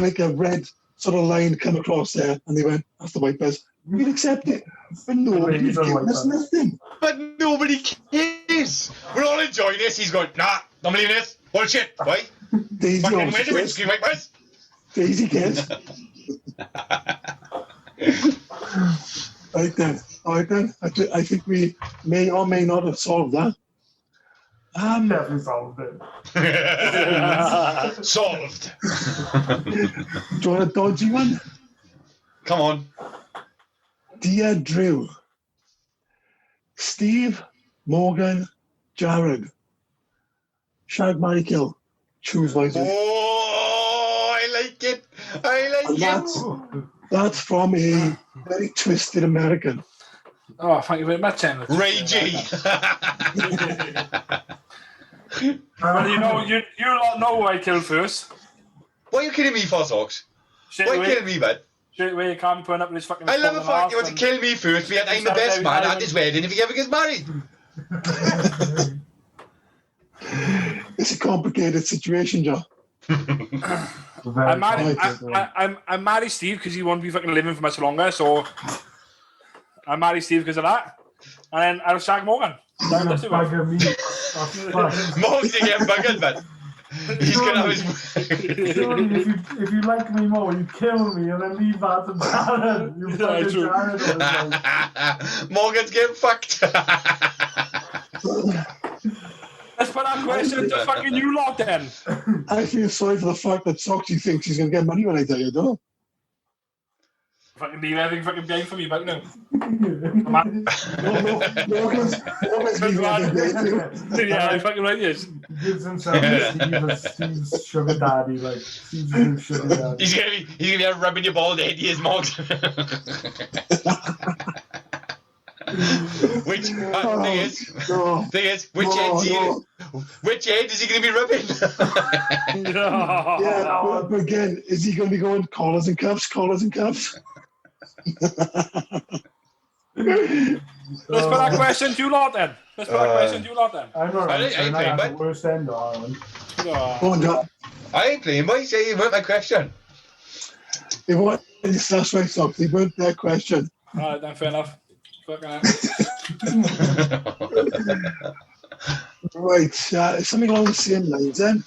like a red sort of line come across there and they went, that's the wipers, we'd accept it. But nobody's giving us nothing. But nobody cares. We're all enjoying this. He's going, nah, I'm leaving this. Bullshit. Why? Daisy fucking where's the windscreen wipers? Daisy cares. Right then. I think we may or may not have solved that. Definitely solved it. Solved. Do you want a dodgy one? Come on. Dear Drew, Steve, Morgan, Jared, Shag, marry, kill. Choose wisely. Oh, I like it. That's from a very twisted American. Oh, thank you very much, Emma. Ray G. Well, you lot know who I killed first. What are you kidding me for, Socks? Why are you kidding me, bud? Straight away, you can't be putting up with this fucking... I love the fact you want to kill me first, but I'm the best man at his wedding if he ever gets married. It's a complicated situation, Joe. I'm married Steve because he won't be fucking living for much longer, so I'm married Steve because of that. And then I'll shag Morgan. Morgan's to get buggered, man. He's gonna have his... Surely, if you like me more, you kill me and then leave that to Jared. You fucking Jared. Morgan's getting fucked. Let's put that question to fucking you lot then. I feel sorry for the fact that Soxy thinks he's going to get money when I die, you know? Fucking leave everything fucking behind for me back now. Morgan's leaving everything behind too. Yeah, fucking right, yes. Gives himself to Steve as Steve's sugar daddy, like Steve's new sugar daddy. He's gonna be rubbing your bald head, he is, Morgan. Which thing is, which end is he going to be rubbing? Yeah, but again, is he going to be going collars and cuffs? Let's put that question to you lot then. I'm not I ain't playing, the but worst end of Ireland. Go on, John. I ain't playing, but you say you weren't my question. They weren't that's right, so they weren't their question. Alright, then fair enough. Fucking Right, something along the same lines then.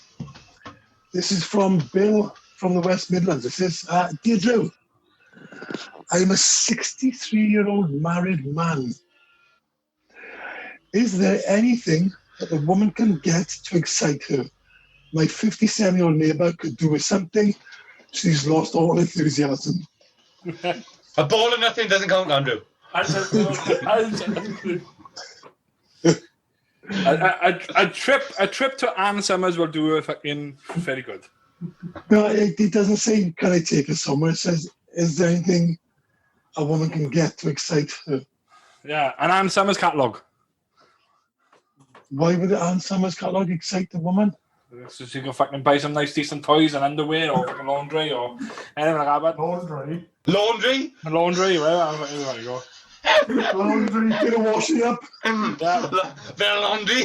This is from Bill from the West Midlands. It says, Dear Drew, I'm a 63-year-old married man. Is there anything that a woman can get to excite her? My 57-year-old neighbour could do with something. She's lost all enthusiasm. A ball of nothing doesn't count, Andrew. A trip to Ann Summers will do her fucking very good. No, it doesn't say, can I take her somewhere? It says, is there anything a woman can get to excite her? Yeah, an Ann Summers catalogue. Why would the Ann Summers catalogue excite the woman? So she can fucking buy some nice decent toys and underwear or fucking laundry or anything like that. But Laundry, whatever. There you go. laundry, Bit of washing up. Yeah. Bit of laundry.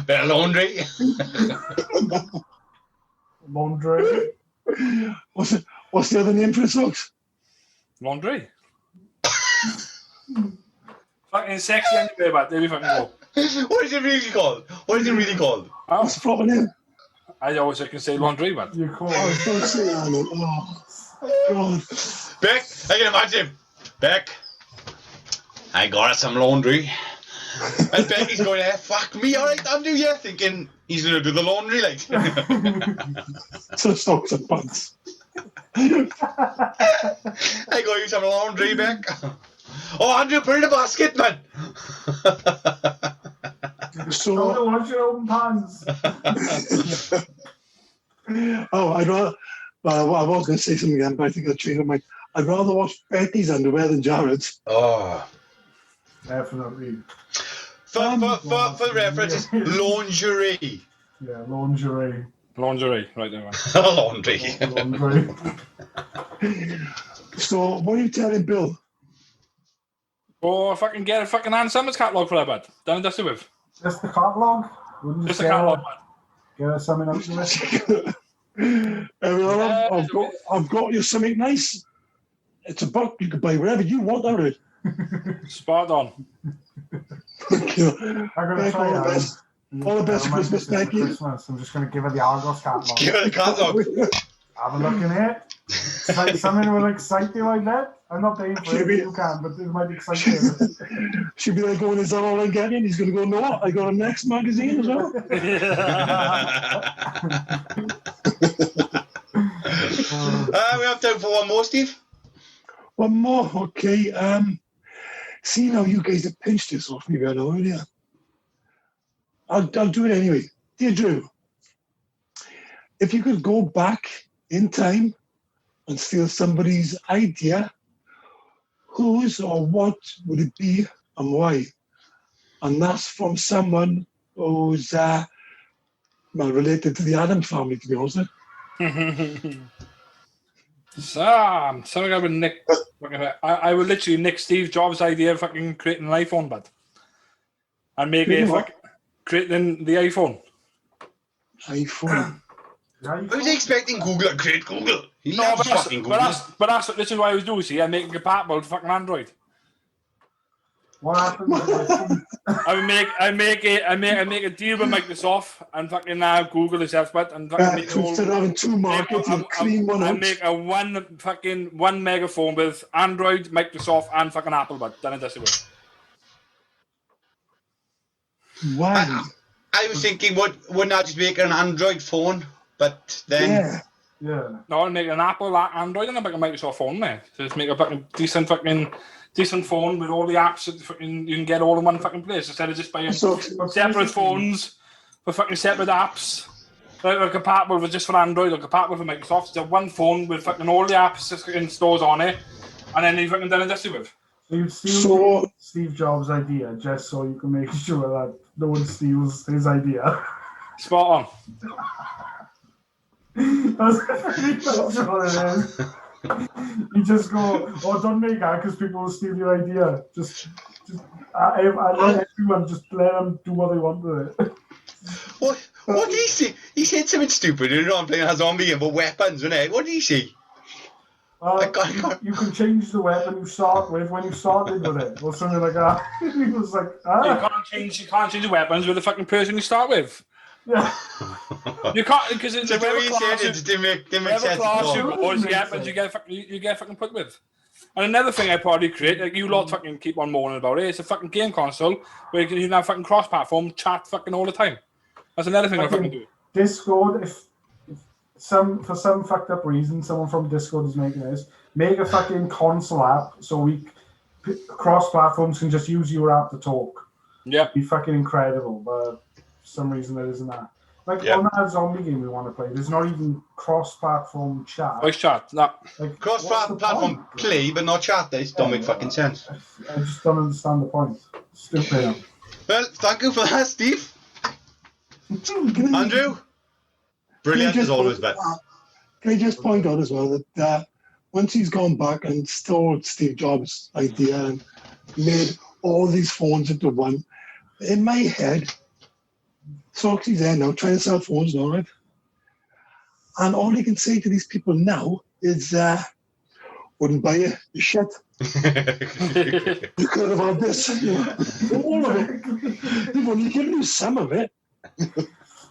Bit of laundry. laundry. What's the other name for the socks? Laundry. Fucking sexy underwear, but there we fucking go. What is it really called? Oh, What's the proper name? I always can say laundry, but You call Oh, it. don't say that. Oh, God. Beck, I can imagine. Beck, I got some laundry. And Becky's going, fuck me, alright, Andrew, yeah, thinking he's going to do the laundry, like. So socks and pants. I got you some laundry, Beck. Oh, Andrew, put it in a basket, man. So, Don't wash your own pants. I'd rather. Well, I was going to say something again, but I think I'll change my mind. I'd rather wash Betty's underwear than Jared's. Oh. Definitely. For the reference, it's lingerie. Yeah, lingerie. lingerie, right there, man. Laundry. Laundry. So, what are you telling Bill? Or if I can get a fucking Ann Summers catalogue for that, bud. Done and dusted with. Just the catalogue? Wouldn't Just a get catalogue, her- man. Get her something out of it. I've got you something nice. It's a book. You can buy whatever you want out of it. Spot on. I'm going to try all the that. best. All the best for Christmas, thank you. Christmas. I'm just going to give her the Argos catalogue. Give it a catalogue. Have a look in it. Like something will excite you like that. I'm not paying for it, you can, but it might excite you. She'll be like going, is that all I'm getting? He's going to go, no, I got a Next magazine as well. We have time for one more, Steve. One more, okay. Seeing how you guys have pinched this off me earlier, I'll do it anyway. Dear Drew, if you could go back in time and steal somebody's idea, whose or what would it be and why? And that's from someone who's related to the Adams family, to be honest. Something I would nick. I would literally nick Steve Jobs' idea of fucking creating an iPhone, bud, and make it creating the iPhone. iPhone. I was expecting Google to create Google. He loves fucking Google. This is what I was doing. See, I make it compatible to fucking Android. What happened? I make a deal with Microsoft and fucking Google itself, but and fucking make Instead of having two markets, you clean one I out. make a one mega phone with Android, Microsoft, and fucking Apple, but done and dusted with. Why? I was thinking, wouldn't I just make an Android phone? But then, Yeah. No, I'll make an Apple, Android, and I'll make a Microsoft phone, mate. So just make a fucking decent phone with all the apps that fucking you can get all in one fucking place instead of just buying separate phones for fucking separate apps. Like compatible with just for Android or compatible for Microsoft. So one phone with fucking all the apps just fucking stores on it, and then you fucking done and dusted with. So you'd steal Steve Jobs' idea just so you can make sure that no one steals his idea. Spot on. That's pretty much what it is. You just go, don't make that because people will steal your idea. I let everyone just let them do what they want with it. What did he say? He said something stupid. You know, I'm playing a zombie game, but weapons, wasn't it? What did he say? You can change the weapon you start with when you started with it, or something like that. He was like, You can't change the weapons with the fucking person you start with. Yeah. You can't, because it's Just the way he said it didn't make sense at all. You get fucking put with. And another thing I probably create, like you lot fucking keep on moaning about it, it's a fucking game console where you can have fucking cross-platform chat fucking all the time. That's another thing I fucking do. Discord, if for some fucked up reason, someone from Discord is making this, make a fucking console app so cross-platforms can just use your app to talk. Yeah. It'd be fucking incredible, but for some reason there isn't that. Like on that zombie game we want to play, there's not even cross-platform chat. Voice chat, no. Like, Cross-platform play, but not chat. That don't make fucking sense. I just don't understand the point. Stupid. Well, thank you for that, Steve. Andrew? Brilliant as always, but can I just point out as well that once he's gone back and stole Steve Jobs' idea and made all these phones into one, in my head, Soxy's there now trying to sell phones now, right? And all he can say to these people now is, wouldn't buy it, you shit. You could have had this, all of it. You can lose some of it.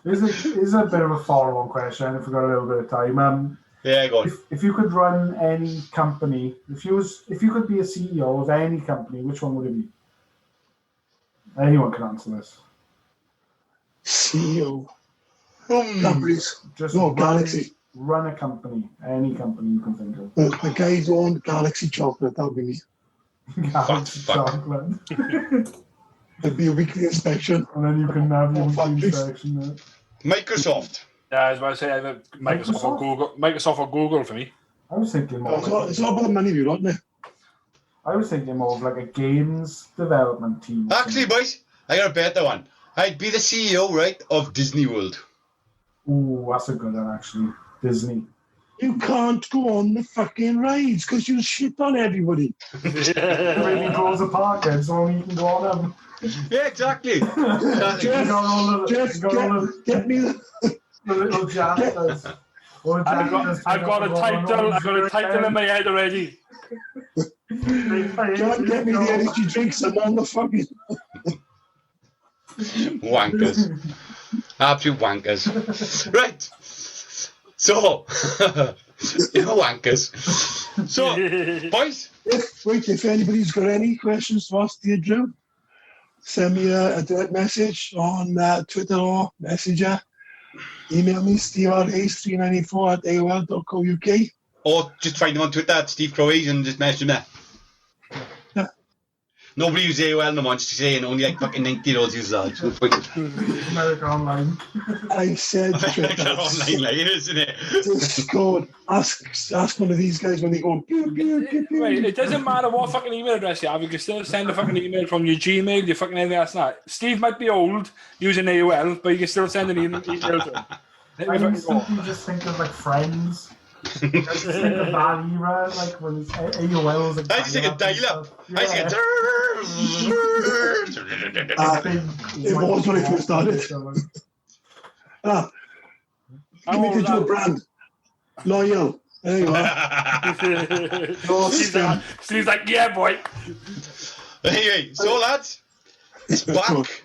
Here's a bit of a follow-on question if we've got a little bit of time. yeah, go on. If you could run any company, if you could be a CEO of any company, which one would it be? Anyone can answer this. CEO. Companies. Just Galaxy. Run a company, any company you can think of. The guys who own Galaxy Chocolate, that would be me. Galaxy Chocolate. It'd be a weekly inspection. And then you can have your weekly inspection there. Microsoft. Yeah, I was about to say either Microsoft or Google. Microsoft or Google for me. I was thinking more. It's all about money, isn't it? I was thinking more of like a games development team. Actually, boys, I got a better one. I'd be the CEO, right, of Disney World. Ooh, that's a good one, actually. Disney. You can't go on the fucking rides because you'll shit on everybody. Maybe close the park so only you can go on them. Yeah, exactly. Just get me the little janitors. I've got a title in my head already. Don't get me the energy drinks. I'm on the fucking wankers. Absolute wankers. Right. So, wankers. So, boys. If anybody's got any questions to ask Deirdre, send me a direct message on Twitter or Messenger. Email me, steve@ace394@aol.co.uk. Or just find them on Twitter at Steve Crowe and just message them there. Yeah. Nobody uses AOL no more, just saying only like fucking 90-year-olds use that. It's no point. America Online. I said America Online, like, isn't it? Discord. Ask one of these guys when they go. Pew, pew, pew, pew. Right, it doesn't matter what fucking email address you have. You can still send a fucking email from your Gmail, your fucking anything else. Like that. Steve might be old using AOL, but you can still send an email to him. I instantly just think of like Friends. I just think of that era, like when AOL was like. I just think of dial-up. Yeah. I just It was when I first started. Give me to a brand. Loyal. There you are. Steve's like, yeah, boy. Anyway, so lads, it's back.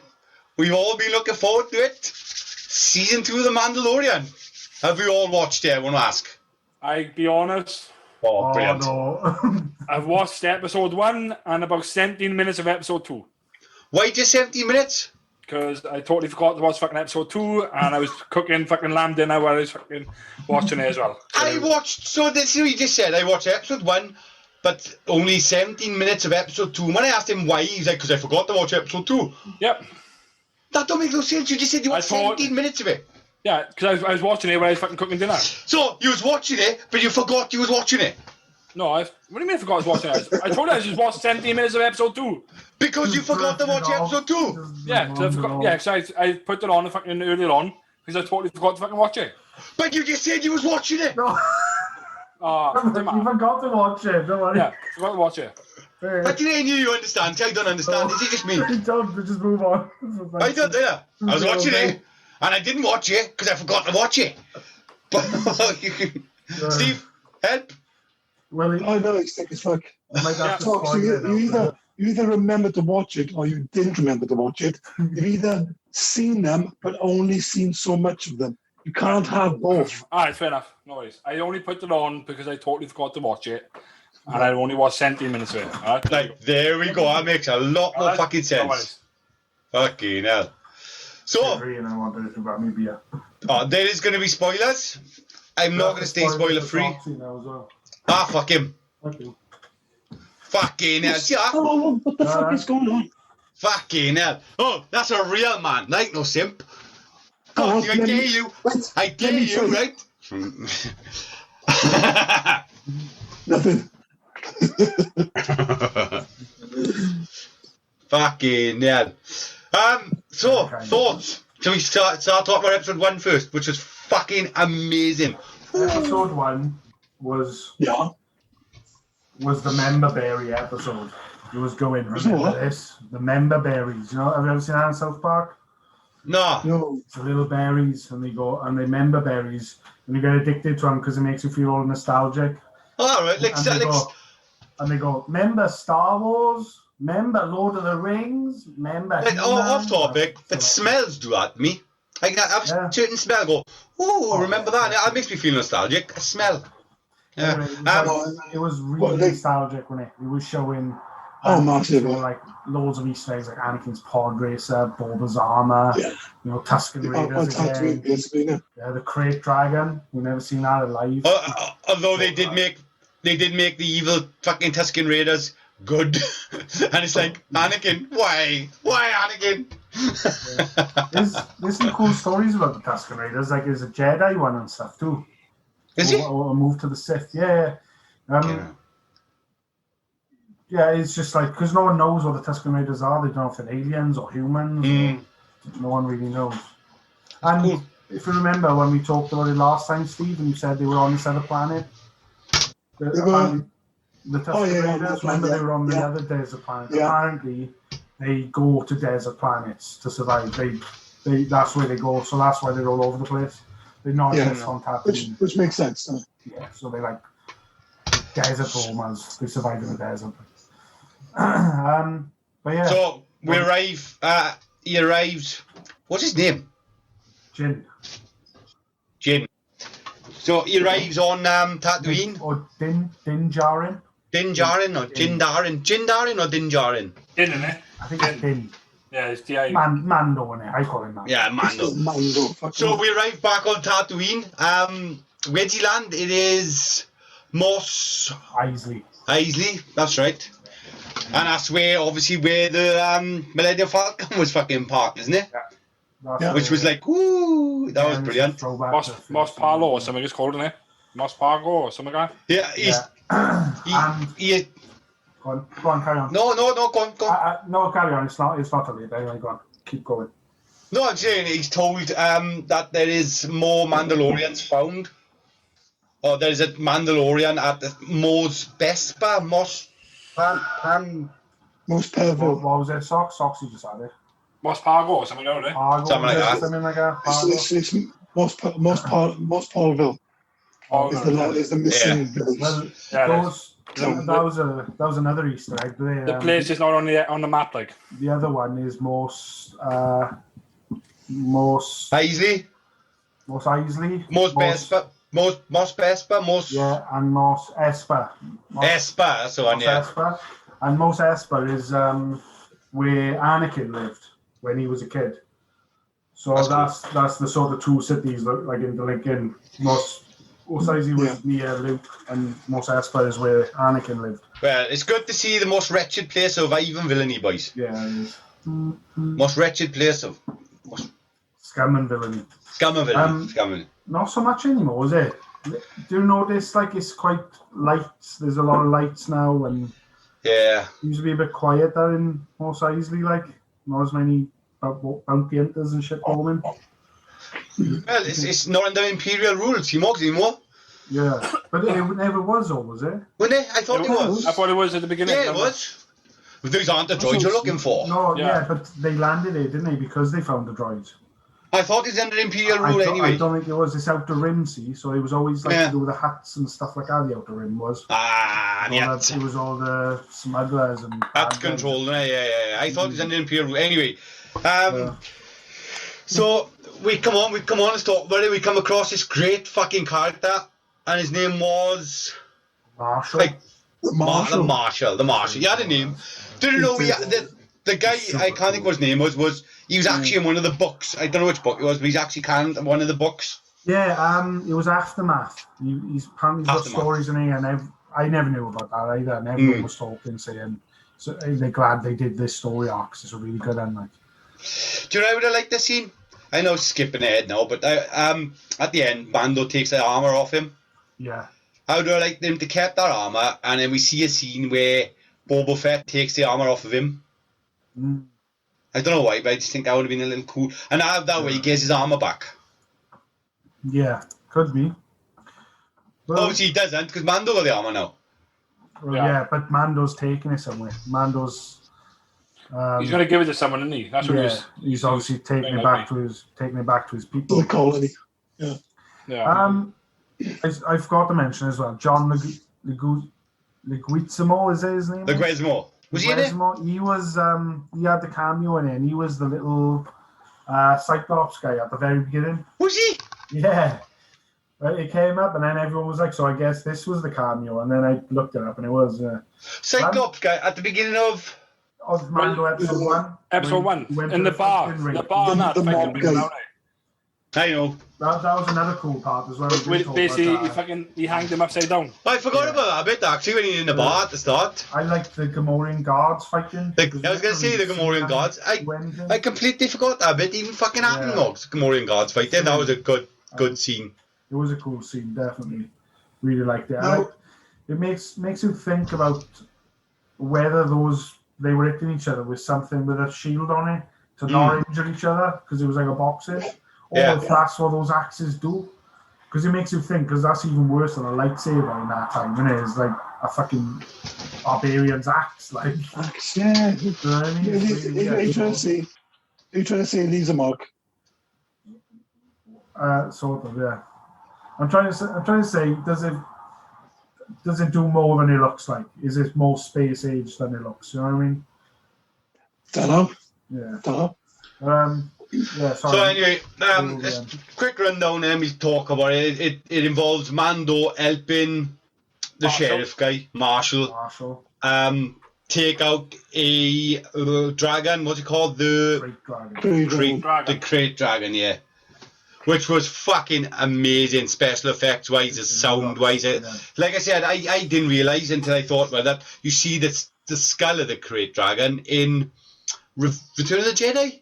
We've all been looking forward to it. Season 2 of The Mandalorian. Have we all watched it? I want to ask. I'll be honest. Oh, brilliant. No. I've watched episode 1 and about 17 minutes of episode 2. Why just 17 minutes? because I totally forgot to watch fucking episode 2, and I was cooking fucking lamb dinner while I was fucking watching it as well. So this is what you just said. I watched episode 1, but only 17 minutes of episode 2. When I asked him why, he's like, because I forgot to watch episode 2. Yep. That don't make no sense. You just said you watched 17 minutes of it. Yeah, because I was watching it while I was fucking cooking dinner. So you was watching it, but you forgot you was watching it. No, what do you mean I forgot I was watching it? I told you I just watched 17 minutes of episode 2. Because you forgot to watch episode 2. Yeah, because I put it on fucking earlier on because I totally forgot to fucking watch it. But you just said you was watching it. No. You forgot to watch it, don't worry. Yeah, forgot to watch it. But you understand. I don't understand. Is it just me? Don't, just move on. I don't, yeah. I was watching it, and I didn't watch it because I forgot to watch it. But Steve, help. Well, I know, it's thick as fuck. Yeah. So you either remember to watch it or you didn't remember to watch it. You've either seen them but only seen so much of them. You can't have both. Alright, fair enough. No worries. I only put it on because I totally forgot to watch it. And I only watched 17 minutes of it. Right? Like, there we go. That makes a lot more fucking sense. Fucking hell. So, there is going to be spoilers. I'm not going to stay spoiler free. Ah, fuck him. Okay. Fucking hell. See that? Oh, what the fuck is going on? Fucking hell. Oh, that's a real man. Like, no simp. God, I dare you. I dare you, right? Nothing. Fucking hell. So, thoughts? Shall we start talking about episode 1 first, which was fucking amazing. Episode 1 was the member berry episode. It was going, remember this? The member berries. You know, have you ever seen that in South Park? No. It's the little berries, and they member berries, and you get addicted to them because it makes you feel all nostalgic. All right, and they go, member Star Wars, member Lord of the Rings, member. Off topic, but smells do that to me. I have a certain smell. Go, remember that? That makes me feel nostalgic. A smell. Yeah. It was really nostalgic when it was showing. Massive. Like loads of Easter eggs, like Anakin's pod racer, Boba's armor, Tusken Raiders again. The Crate Dragon. We've never seen that alive. Although they did make the evil fucking Tusken Raiders good, and it's like, Anakin, why Anakin? There's some cool stories about the Tusken Raiders. Like there's a Jedi one and stuff too. Is he? Or a move to the Sith. Yeah. Yeah, it's just like, because no one knows what the Tusken Raiders are. They don't know if they're aliens or humans. No one really knows. And if you remember when we talked about it last time, Steve, and you said they were on this other planet. The Tusken Raiders, remember they were on the other desert planet. Yeah. Apparently, they go to desert planets to survive. They that's where they go, so that's why they're all over the place. They're not just on Tatooine. Which makes sense. Yeah, so they like desert roamers. They survive in the desert. But yeah. So we arrive. He arrives. What's his name? Jin. So he arrives on Tatooine. Or Din Djarin. Din Djarin or Jin Djarin? Jin Djarin or Din Djarin? Din, isn't it? I think it's Din. Yeah, it's D.I. Mando, innit? I call him Mando. Yeah, Mando. So we arrive back on Tatooine. Where's he land? It is Mos Eisley. That's right. And that's where the Millennium Falcon was fucking parked, isn't it? Yeah. Which was like, woo, that was brilliant. Mos Palo or something it's called, isn't it? Mos Pargo or something like that. Yeah, Go on, carry on. No, go on. No, carry on. It's not a late. Anyway, go on. Keep going. No, I'm saying he's told that there is more Mandalorians found. Or there's a Mandalorian at the Mos Perville. What was it? Socks you just had it. Mos Pargo or something like that. Something like that. Something like that. It's Mos Parville. Is the missing village. Well, that was another Easter egg. The place is not on the map, like. The other one is Mos Eisley. Mos Eisley. Mos Vespa. Yeah, and Mos Espa. Espa, that's the one, yeah. Espa. And Mos Espa is where Anakin lived. when he was a kid. So that's the sort of two cities that like in the Lincoln. Mos Eisley was near Luke, and Mos Espa is where Anakin lived. Well, it's good to see the most wretched place of even villainy, boys. Yeah, it is. Most wretched place of Scum and villainy. Scum and villainy. Scum and... Not so much anymore, is it? Do you notice like it's quite lights? There's a lot of lights now, and yeah, it used to be a bit quieter in Mos Eisley, like not as many bounty hunters and shit going. Well, it's not under Imperial rules anymore. Yeah, but it never was, or was it? Wasn't it? I thought it was. I thought it was at the beginning. Yeah, it was. These aren't the droids you're looking for. No, yeah, but they landed it, didn't they? Because they found the droids. I thought it's under Imperial rule anyway. I don't think it was. It's Outer Rim, see? So it was always like to do with the hats and stuff like that, the Outer Rim was. It was all the smugglers and... Hat control, yeah. I thought it was under Imperial rule. Anyway, so we come on, let's talk about it. We come across this great fucking character, and his name was... Marshall. Like, the Marshall. He had a name. Didn't know the guy, I can't think what his name was he was actually in one of the books. I don't know which book it was, but he's actually kind of one of the books. Yeah, it was Aftermath. He's apparently got stories in here, and I never knew about that either. And everyone was talking, saying, so they're glad they did this story arc, 'cause it's a really good end. Like. Do you know what I like this scene? I know skipping ahead now, but at the end, Mando takes the armor off him. Yeah. How do I like them to keep that armor, and then we see a scene where Boba Fett takes the armor off of him. I don't know why, but I just think that would have been a little cool. And that way he gets his armor back. Yeah, could be. Well, obviously he doesn't, because Mando got the armor now. Well, yeah, but Mando's taking it somewhere. Mando's... he's going to give it to someone, isn't he? That's what he's obviously taking it back to his people. The colony. Yeah. I forgot to mention as well, John Leguizamo, is his name? Leguizamo. Was he in it? He was, he had the cameo in it, and he was the little Cyclops guy at the very beginning. Was he? Yeah. It came up, and then everyone was like, so I guess this was the cameo, and then I looked it up, and it was... Cyclops guy at the beginning of Mando episode 1. Episode 1, in the bar. The bar and that. I know. That was another cool part as well. Basically, he hanged him upside down. I forgot about that bit actually when he's in the bar at the start. I liked the Gamorrean guards fighting. I was going to say the Gamorrean guards. I completely forgot that bit even fucking happened. Gamorrean guards fighting. That was a good scene. It was a cool scene, definitely. Really liked it. It makes you think about whether they were hitting each other with something with a shield on it to not injure each other because it was like a boxing. Or if that's what those axes do. Because it makes you think, because that's even worse than a lightsaber in that time, isn't it? It's like a fucking barbarian's axe. Like. Axe, yeah. You know what I mean? Are you trying to say leaves a mark? Sort of, yeah. I'm trying to say, does it do more than it looks like? Is it more space age than it looks? You know what I mean? Don't know. Yeah. Don't know. Yeah, sorry. So anyway, quick rundown and we talk about it. It involves Mando helping the sheriff guy, Marshall. Take out a dragon, what's it called? The Crate Dragon, yeah. Which was fucking amazing, special effects wise, sound wise. Like I said, I didn't realise until I thought about that. You see the skull of the Crate Dragon in Return of the Jedi?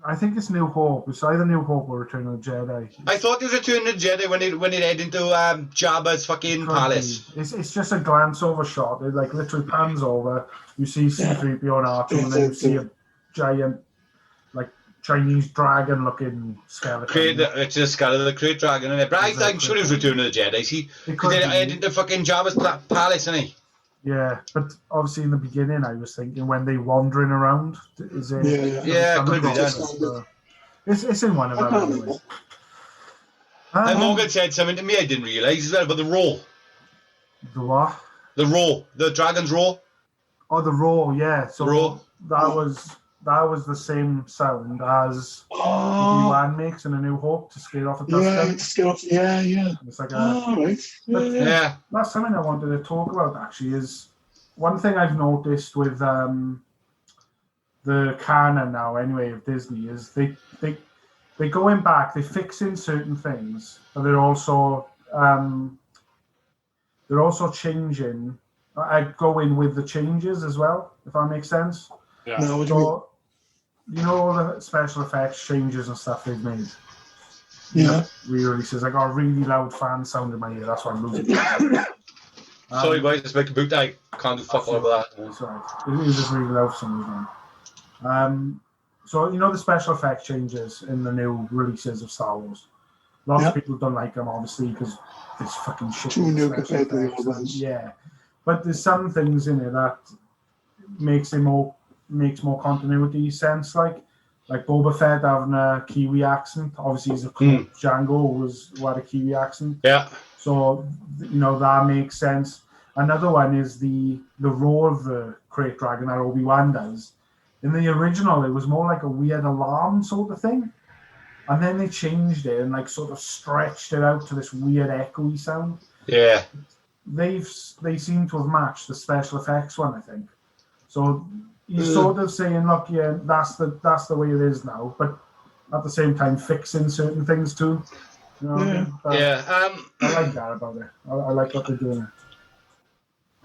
I think it's New Hope. It's either New Hope or Return of the Jedi. I thought it was Return of the Jedi when it head into Jabba's fucking palace. It's just a glance over shot. It like literally pans over. You see C-3PO and R2, and then you see a giant, like Chinese dragon looking skeleton. It's the skull of the Crate Dragon, isn't it? But I'm sure it was Return of the Jedi. See, because they head into fucking Jabba's palace, isn't he? Yeah, but obviously in the beginning I was thinking when they wandering around, is it? Yeah, could be that. It's in one of them anyway. And Morgan said something to me I didn't realise as well about the roar. The what? The roar, the dragon's roar. Oh, the roar, yeah. So the roar. That was the same sound as EP1 makes in A New Hope to scare off a Tusken. Yeah. It's like right. Yeah. That's something I wanted to talk about actually. Is one thing I've noticed with the canon now anyway of Disney is they going back, they fixing certain things, but they're also changing, going with the changes as well, if that makes sense. Yeah. No, what do you mean? So, you know all the special effects changes and stuff they've made. Yeah. Re-releases. I got a really loud fan sound in my ear. That's why I'm losing. Sorry, boys, it's my computer. I can't do fuck all of that. That's right. It is just really loud for some reason. So you know the special effect changes in the new releases of Star Wars. Lots of people don't like them, obviously, because it's fucking shit. Too new compared to the old ones. Yeah, but there's some things in it that makes more continuity sense. Like Boba Fett having a Kiwi accent. Obviously, he's a Django who had a Kiwi accent. Yeah. So that makes sense. Another one is the roar of the Krayt Dragon that Obi-Wan does. In the original, it was more like a weird alarm sort of thing, and then they changed it and sort of stretched it out to this weird echoey sound. Yeah. They seem to have matched the special effects one, I think. So he's sort of saying, look, yeah, that's the way it is now, but at the same time fixing certain things too. You know what I mean? I like that about it. I like what they're doing.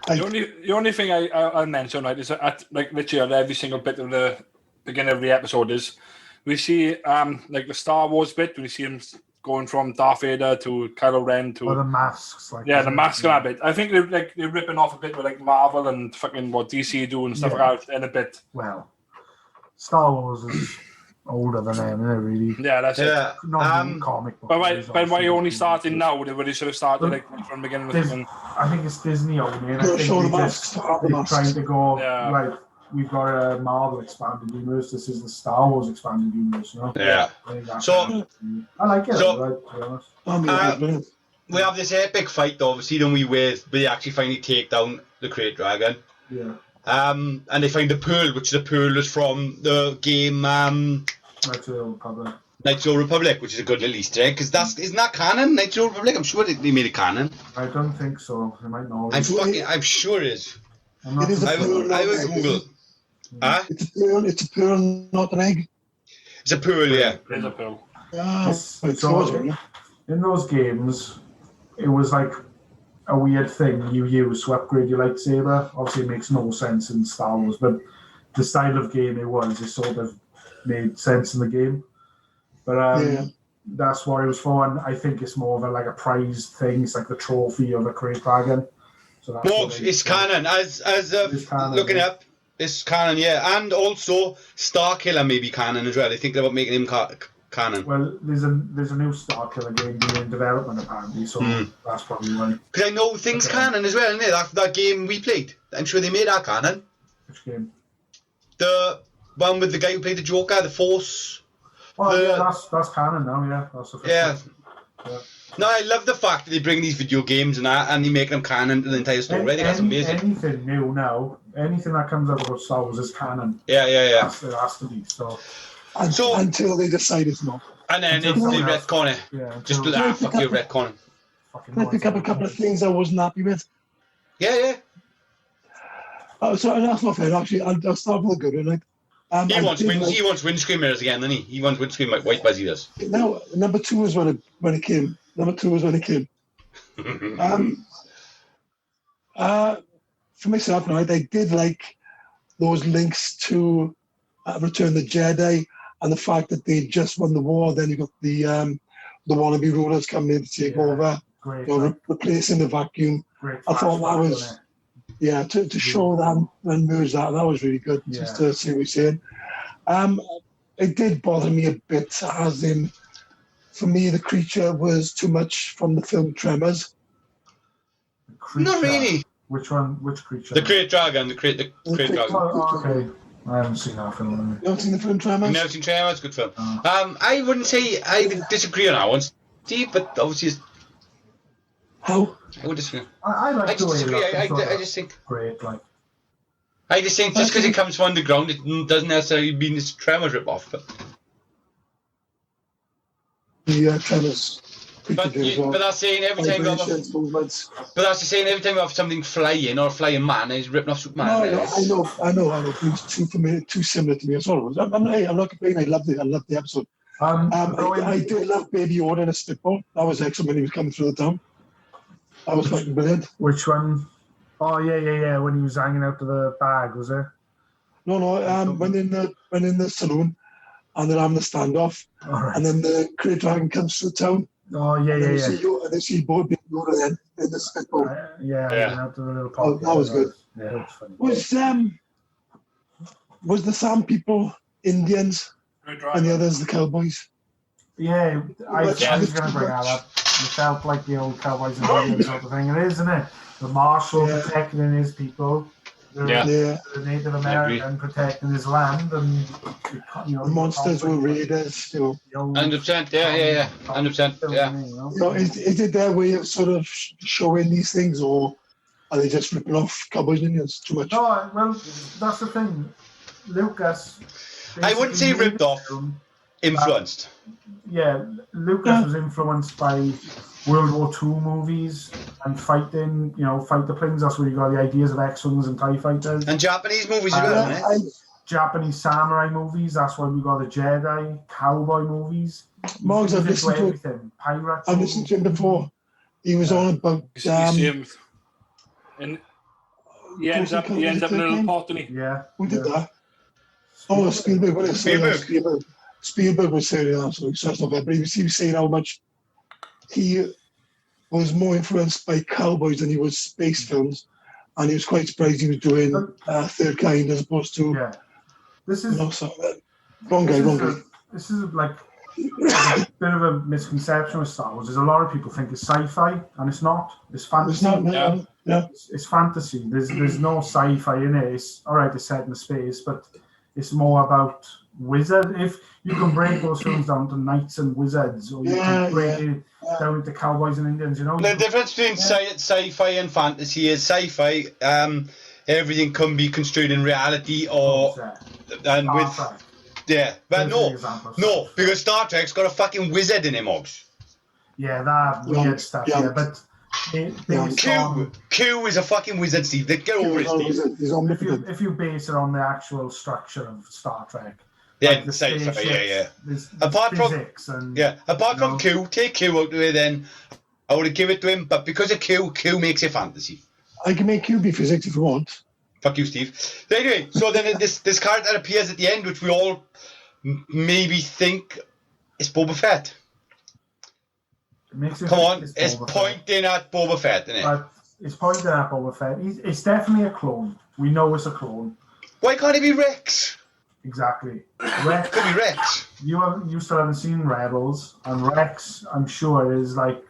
The only thing I'll mention, right, is at literally every single bit of the beginning of the episode is we see the Star Wars bit. We see him going from Darth Vader to Kylo Ren to the masks. The mask and that bit. I think they're ripping off a bit with Marvel and fucking what DC do and stuff like that in a bit. Well, Star Wars is older than them, isn't it, really? Yeah, that's it. Not comic book. But why only starting now? They should have started from the beginning of the I think it's Disney only. And I think they're trying to go we've got a Marvel expanded universe. This is the Star Wars expanded universe, you know? Yeah. So I like it. So, to be honest. We have this epic fight, obviously, don't we? Where they actually finally take down the Krayt Dragon. Yeah. And they find the pearl, which the pearl is from the game Knights of the Old Republic. Knights of the Republic, which is a good little Easter egg, because isn't that canon? Knights of the Republic? I'm sure they made it canon. I don't think so. I might know. I'm sure it is. It is a pearl. I will Google. Huh? It's a pearl, not an egg. It's a pearl, yeah. It is a pearl. In those games, it was like a weird thing you use to upgrade your lightsaber. Obviously, it makes no sense in Star Wars, but the style of game it sort of made sense in the game. But that's what it was for, and I think it's more of a prized thing. It's like the trophy of a Krayt Dragon. So it's canon. As looking up, it's canon, yeah. And also, Starkiller may be canon as well. They think about making him canon. Well, there's a new Starkiller game being in development apparently, so that's probably why. Because I know things canon as well, isn't it? That game we played. I'm sure they made that canon. Which game? The one with the guy who played the Joker, the Force. Oh, that's canon now, yeah. That's the first one. No, I love the fact that they bring these video games and they make them canon to the entire story. I think that's amazing. Anything new now, anything that comes out about Star Wars is canon. Yeah. It has to be. So until they decide it's not. And then they retcon it. Yeah, just fuck you, retcon it. Can I pick up a couple of things I wasn't happy with? Yeah. So that's not fair, actually. I'll start with a good one. He wants windscreen mirrors again, doesn't he? He wants windscreen like white Buzzy does. No, number two was when it came. For myself, I did like those links to Return of the Jedi and the fact that they just won the war. Then you got the wannabe rulers coming in to take over, replacing the vacuum. I thought that was to show them and merge that was really good. Yeah. Just to see what we're saying. It did bother me a bit, as in, for me, the creature was too much from the film Tremors. Not really. Which one? Which creature? The Krayt Dragon. The Krayt Dragon. Oh, okay. I haven't seen that film. You haven't seen the film Tremors? You've never seen Tremors? Good film. I wouldn't say I disagree on that one, Steve, but obviously How? I would disagree. I like the way disagree. I just think... Great, I just think just because it comes from underground, it doesn't necessarily mean it's Tremors rip-off. But... The Tremors. But that's saying every time you have movements. But that's the saying every time you have something flying or a flying man, he's ripping off Superman. No, I know. It was too similar to me as well. I'm not complaining. I loved the episode. I did love Baby Yoda and a spitball. That was excellent when he was coming through the town. That was fucking brilliant. Which one? Oh yeah. When he was hanging out of the bag, was it? No. When in the saloon, and they're having the standoff, right. And then the Great Dragon comes through town. Oh yeah. And they see both Baby Yoda then in the spitball. Out to the little park. That was good. Yeah, that was funny. Was the Sam people Indians and the others the cowboys? Yeah, I was going to bring that up. It felt like the old cowboys and Indians sort of thing. It is, isn't it? The marshal protecting his people. The Native American protecting his land, and the monsters were raiders. 100%, yeah, 100%, yeah. Is it their way of sort of showing these things, or are they just ripping off cowboys and Indians too much? No, well, that's the thing. Lucas. I wouldn't say ripped off. Influenced. Lucas was influenced by World War II movies and fighting, fighter planes. That's where you got the ideas of X-Wings and TIE fighters. And Japanese movies as well, Japanese samurai movies. That's why we got the Jedi, cowboy movies. Marks, I've listened to everything. Pirates. I've listened to him before. He was on about. And he ends up in a little pot, doesn't he? Yeah. Who did that? Oh, Spielberg. What is it? Spielberg was saying that, so that's not bad. But he was saying how much he was more influenced by cowboys than he was space films, and he was quite surprised he was doing Third Kind as opposed to. Yeah, this is wrong guy. This is like a bit of a misconception with Star Wars. There's a lot of people think it's sci-fi, and it's not. It's fantasy. It's not. It's fantasy. There's no sci-fi in it. It's all right. It's set in space, but it's more about wizard. If you can break those films down to knights and wizards, or you can break it down to cowboys and Indians, The difference between sci-fi and fantasy is sci-fi. Everything can be construed in reality, because Star Trek's got a fucking wizard in him, Oggs. Yeah, that weird stuff. Yeah, but. Q is a fucking wizard, Steve. Get over it, Steve. If you base it on the actual structure of Star Trek, apart from Q, take Q out of it, then I would have given it to him. But because of Q makes it fantasy. I can make Q be physics if you want. Fuck you, Steve. But anyway, so then this character appears at the end, which we all maybe think is Boba Fett. Come on, it's pointing at Boba Fett, isn't it? But it's pointing at Boba Fett. It's definitely a clone. We know it's a clone. Why can't it be Rex? Exactly. Rex. Could be Rex. You still haven't seen Rebels, and Rex, I'm sure, is like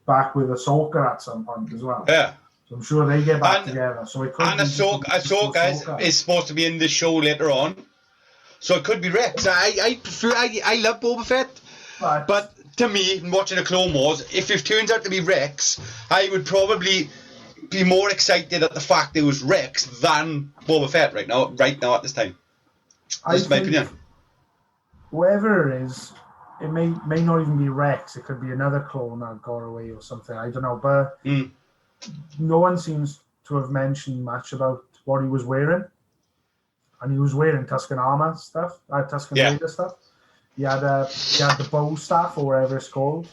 back with Ahsoka at some point as well. Yeah. So I'm sure they get back together. So it could and Ahsoka is supposed to be in the show later on, so it could be Rex. I love Boba Fett, but to me, watching the Clone Wars, if it turns out to be Rex, I would probably be more excited at the fact it was Rex than Boba Fett right now at this time. That's my opinion. Whoever it is, it may not even be Rex. It could be another clone that got away or something. I don't know. But no one seems to have mentioned much about what he was wearing. And he was wearing Tusken armor stuff, Tusken Raider stuff. He had the bow staff or whatever it's called.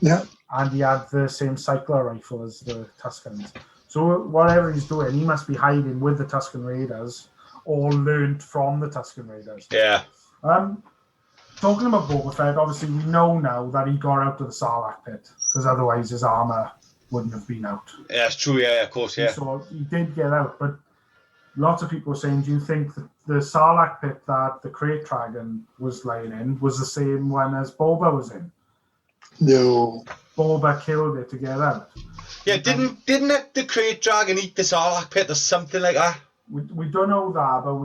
Yeah. And he had the same cycler rifle as the Tuskens. So whatever he's doing, he must be hiding with the Tusken Raiders or learned from the Tusken Raiders. Yeah. Talking about Boba Fett, obviously we know now that he got out of the Sarlacc pit because otherwise his armor wouldn't have been out. Yeah, that's true. Yeah, of course. Yeah. So he did get out, but lots of people are saying, do you think that the Sarlacc pit that the Krayt Dragon was lying in was the same one as Boba was in? No. Boba killed it to get out. Yeah, didn't the Krayt Dragon eat the Sarlacc pit or something like that? We don't know that, but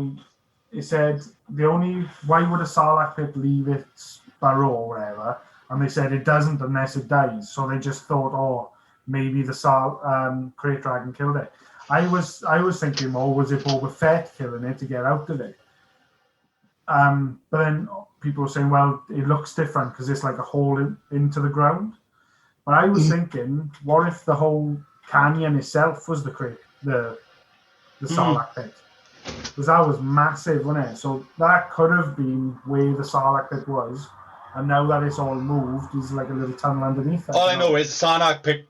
it said why would a Sarlacc pit leave its burrow or whatever? And they said it doesn't unless it dies. So they just thought, maybe the Krayt Dragon killed it. I was thinking more, was it Boba Fett killing it to get out of it? But then people were saying, well, it looks different because it's like a hole into the ground. But I was thinking, what if the whole canyon itself was the Sarlacc pit? Because that was massive, wasn't it? So that could have been where the Sarlacc pit was, and now that it's all moved, there's like a little tunnel underneath it. All I know is the Sarlacc pit,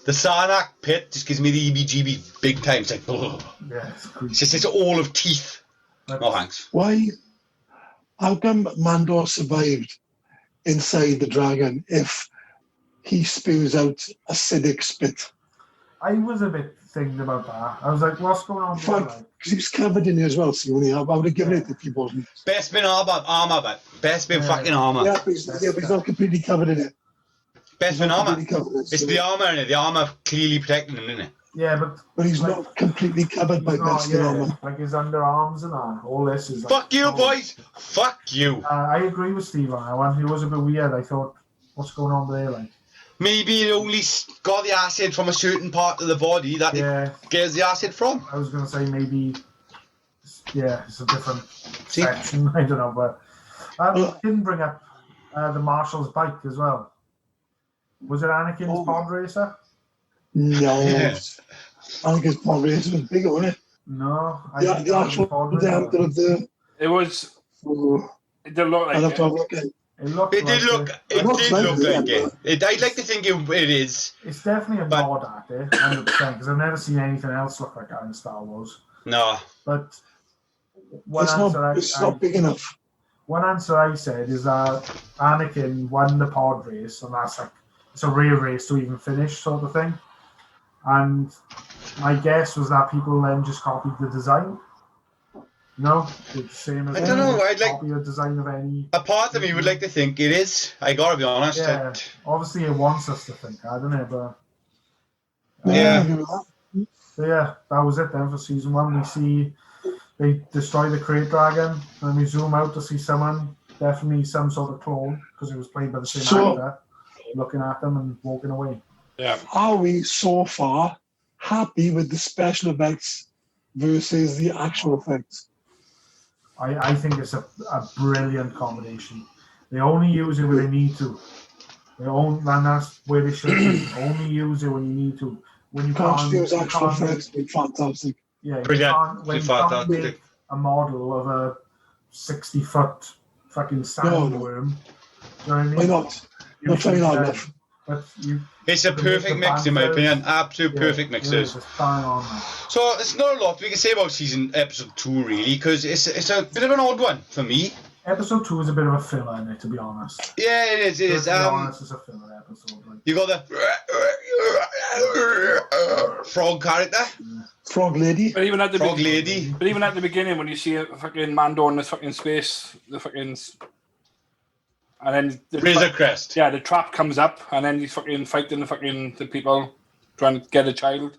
the Sarlacc pit just gives me the EBGB big time. It's like, Yeah, it's creepy. it's all of teeth. No thanks. How come Mando survived inside the dragon if he spews out acidic spit? I was a bit thinking about that. I was like, what's going on there? Because he was covered in it as well, so I would have given it to people. Best been armor, but best been fucking armor. Yeah, but he's not completely covered in it. Best been armor. It's So- the armor in it. The armor clearly protecting him, isn't it? Yeah, But he's like, not completely covered by best skin armor. like his underarms and that. All this is like, Fuck you, boys. Fuck you. I agree with Steve on that one. It was a bit weird. I thought, what's going on there? Like, Maybe it only got the acid from a certain part of the body that it gets the acid from. I was going to say maybe, it's a different section. I don't know, but didn't bring up the Marshal's bike as well. Was it Anakin's pod racer? No. Yes. I think his pod racer was bigger, wasn't it? No. The actual diameter of the... It was. It did look like I'll have to it. have a look at it. It did look like it. I'd like to think it is. It's definitely a nod at it, 100%, because I've never seen anything else look like that in Star Wars. No. But It's not big enough. One answer I said is that Anakin won the pod race, and that's like, it's a real race to even finish, sort of thing. And my guess was that people then just copied the design. No, it's the same as I don't know. I'd like copy a design of any. A part of me would like to think it is. I gotta be honest. Yeah, obviously it wants us to think. I don't know, but so yeah, that was it then for season 1. We see they destroy the crate dragon, and we zoom out to see someone, definitely some sort of clone, because it was played by the same actor, looking at them and walking away. Yeah. Are we so far happy with the special effects versus the actual effects? I think it's a brilliant combination. They only use it when they need to. And that's where they should be. Only use it when you need to. When you Costumes, actual effects, be fantastic. Yeah, brilliant. when you can't make a model of a 60-foot fucking sandworm. You know what I mean? Why not? Not trying hard enough. It's a perfect mix, in my opinion. Absolute perfect mixes. So it's not a lot we can say about episode 2, really, because it's a bit of an odd one for me. Episode 2 is a bit of a filler in it, to be honest. Yeah, it is. It is. To be honest, it's a filler episode. Like. You got the frog character. Frog lady. But even at the Frog lady. But even at the beginning, when you see a fucking Mando in the fucking space, the fucking. And then the Razor Crest. Yeah, the trap comes up, and then he's fucking fighting the people trying to get a child.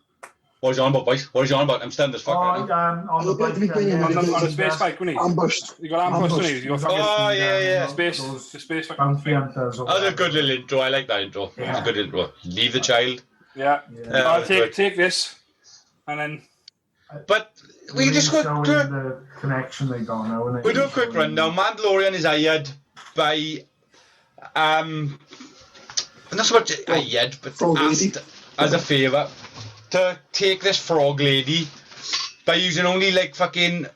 What is you on about, boys? What is you on about? I'm standing as fuck right now. On the bike, on the space bike, wasn't he? Ambushed. You got ambushed, wasn't he? You got fucking yeah. the space fucking bounty thing. hunters. That was a good little intro. I like that intro. It was a good intro. Leave the child. Yeah. I'll take this, and then. But we just got the connection they got now. We'll do a quick rundown. Mandalorian is hired by not so much hired, but asked as a favour to take this frog lady by using only like fucking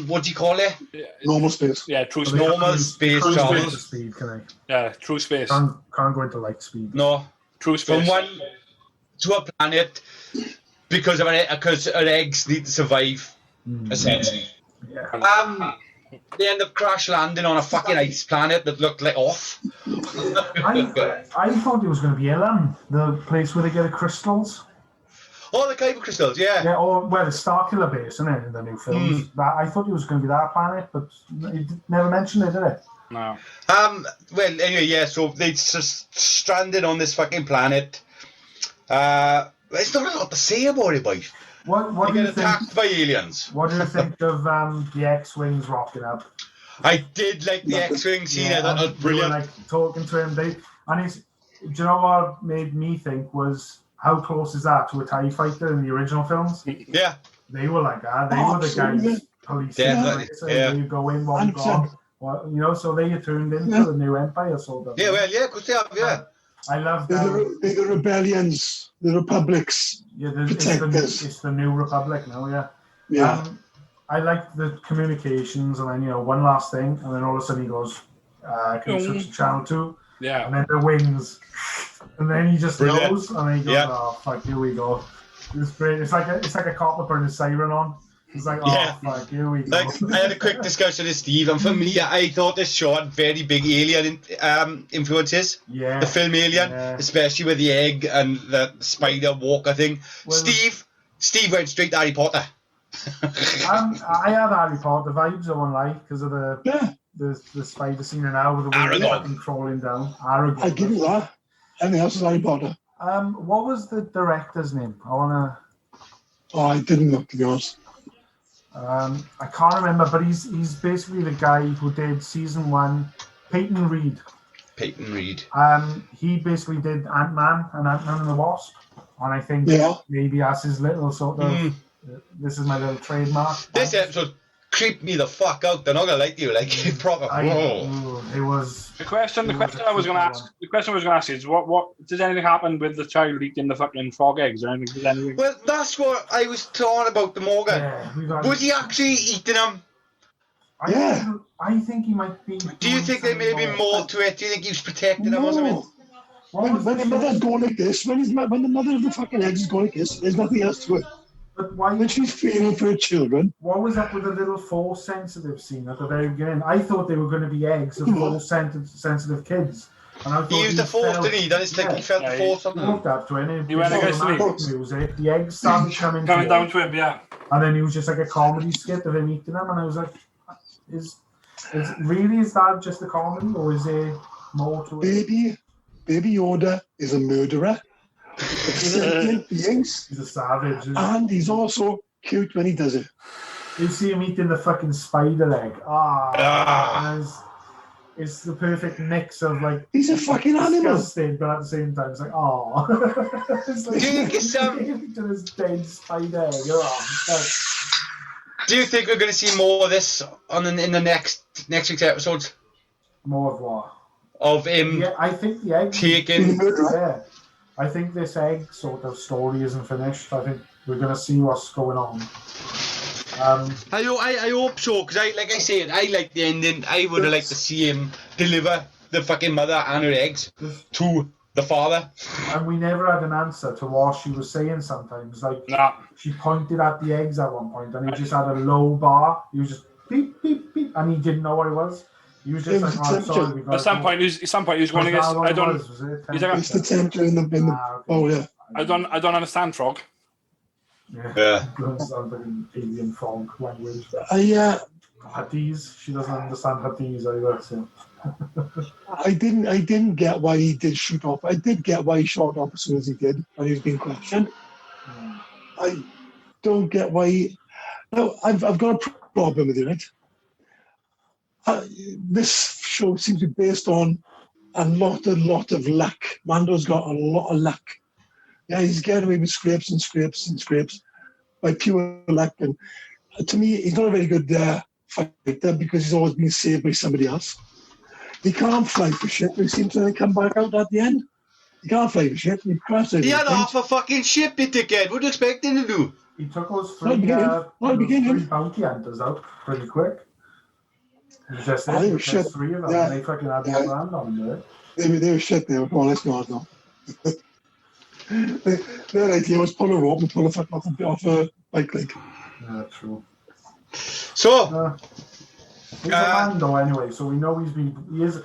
what do you call it? Normal space. Yeah, true space. Normal space travel. Speed, can I? Yeah, true space. Can't go into light speed. No, true space. From one to a planet because her eggs need to survive. Essentially. Yeah. They end up crash landing on a fucking ice planet that looked like off. I thought it was going to be Elam, the place where they get the crystals. Oh, the Kyber crystals, yeah. Yeah, or the Starkiller base, isn't it, in the new films? I thought it was going to be that planet, but it never mentioned it, did it? No. Well, anyway, yeah. So they just stranded on this fucking planet. There's not a lot to say about it, boy. What they get attacked by aliens. What do you think of the X-wings rocking up? I did like the X-wing scene. I thought that was brilliant. Like talking to him, do you know what made me think was how close is that to a TIE fighter in the original films? Yeah, they were like that. They were the guys policing. Definitely. So you go in, one gone, Well, you know, so they turned into the new empire, sort of. Yeah, well, yeah, because they have, yeah. I love They're the rebellions, the republics, protectors. It's the new republic now, yeah. Yeah. I like the communications, and then, you know, one last thing, and then all of a sudden he goes, can you switch to channel 2? Yeah. And then the wings, and then he just Brilliant. knows, and then he goes, oh, fuck, here we go. It's great. It's like a cop putting a siren on. It's like, oh, fuck, here we go. Like, I had a quick discussion with Steve, and for me, I thought this show had very big alien influences. Yeah. The film Alien, especially with the egg and the spider walker thing. Well, Steve went straight to Harry Potter. I had Harry Potter vibes, I won't lie, because of the spider scene now with the wings fucking crawling down. Aragorn. I give you that. Anything else is Harry Potter. What was the director's name? Oh, I didn't look, to be honest. I can't remember, but he's basically the guy who did season 1, Peyton Reed. He basically did Ant-Man and Ant-Man and the Wasp, and I think maybe that's his little sort of. This is my little trademark. This episode creeped me the fuck out. They're not gonna like you, like proper. It was. The question I was going to ask is, what does anything happen with the child eating the fucking frog eggs or anything? Well, that's what I was talking about. The Morgan. Yeah, was he actually eating them? I think he might be. Do you think there may be more to it? Do you think he was protecting them or something? When the mother's going like this, when the mother of the fucking eggs is going like this, there's nothing else to it. But why? When she's feeling for her children. What was up with the little force sensitive scene at the very beginning? I thought they were going to be eggs of force sensitive kids. And I thought he used the force, didn't he? That is like he felt the force on him. He looked up to him. He went against the music. The eggs started coming down to him, yeah. And then he was just like a comedy skit of him eating them, and I was like, is that just a comedy, or is there more to it? Baby Yoda is a murderer. Sentient beings. He's a savage. And he's also cute when he does it. You see him eating the fucking spider leg. It's the perfect mix of like. He's a fucking animal. Disgusting, but at the same time, it's like, it's like, do you think to this dead spider egg. Do you think we're going to see more of this in the next week's episodes? More of what? Of him. Yeah, I think the egg taking. Yeah. I think this egg sort of story isn't finished. I think we're going to see what's going on. I hope so, because like I said, I like the ending. I would have liked to see him deliver the fucking mother and her eggs to the father. And we never had an answer to what she was saying sometimes. Like, she pointed at the eggs at one point, and he just had a low bar. He was just beep, beep, beep, and he didn't know what it was. He was just like, sorry. At some point, he was going against. I don't. It's the temperature in the. Oh yeah. I don't understand frog. Yeah. Sounds like an alien frog language. Hadith. She doesn't understand Hadith either. So. I didn't get why he did shoot off. I did get why he shot off as soon as he did when he was being questioned. I don't get why he. No, I've got a problem with it. Right? This show seems to be based on a lot of luck. Mando's got a lot of luck. Yeah, he's getting away with scrapes by pure luck. And to me, he's not a very good fighter because he's always been saved by somebody else. He can't fly for shit. He seems to come back out at the end. He can't fly for shit. He had half a fucking ship, you dickhead. What do you expect him to do? He took us three bounty hunters out pretty quick. Just they were shit. Three of them, and they fucking had the brand on there. They were shit there. Well, let's be honest now. Their idea was pull a rope and pull a fuck off a bike leg. Yeah, true. So, he's a Mando anyway, so we know he's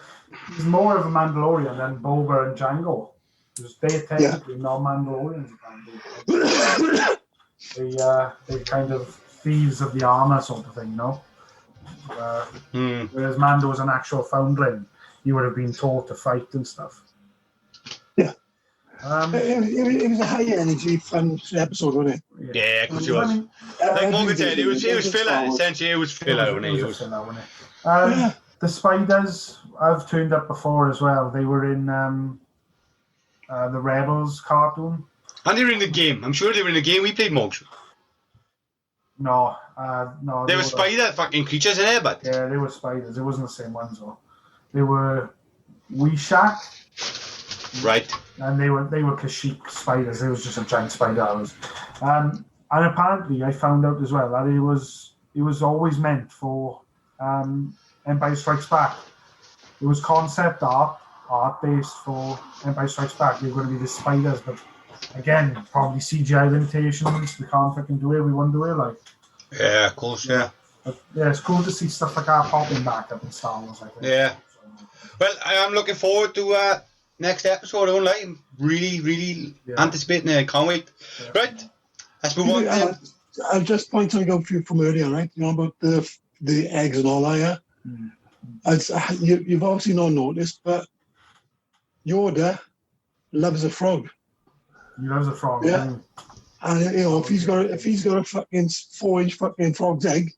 more of a Mandalorian than Boba and Jango. Because they're technically not Mandalorians. They're kind of thieves of the armor sort of thing, you know? Whereas Mando was an actual foundling. He would have been taught to fight and stuff. Yeah. It was a high energy, fun episode, wasn't it? Yeah, because it was. Like Morgan said, it was filler. Essentially, it was filler, wasn't it? The spiders have turned up before as well. They were in the Rebels cartoon. And they were in the game. I'm sure they were in the game we played, Morgs. No, They were spider fucking creatures in there, but yeah, they were spiders. It wasn't the same ones though. They were Weeshak, right. and they were Kashyyyk spiders. It was just a giant spider. And apparently, I found out as well that it was always meant for Empire Strikes Back. It was concept art based for Empire Strikes Back. They were going to be the spiders, but again, probably CGI limitations. We can't fucking do it. We won't do it. Like, Yeah, of course, yeah. but, yeah, it's cool to see stuff like that popping back up in Star Wars. I think. Yeah. Well, I am looking forward to next episode. I don't like. I'm really anticipating it. I can't wait. Yeah. Right, let's move on. I'll just point something out for you from earlier, right? You know about the eggs and all that, yeah? You've obviously not noticed, but Yoda loves a frog. He loves a frog. Yeah. And you know, if he's got a fucking 4-inch fucking frog's egg,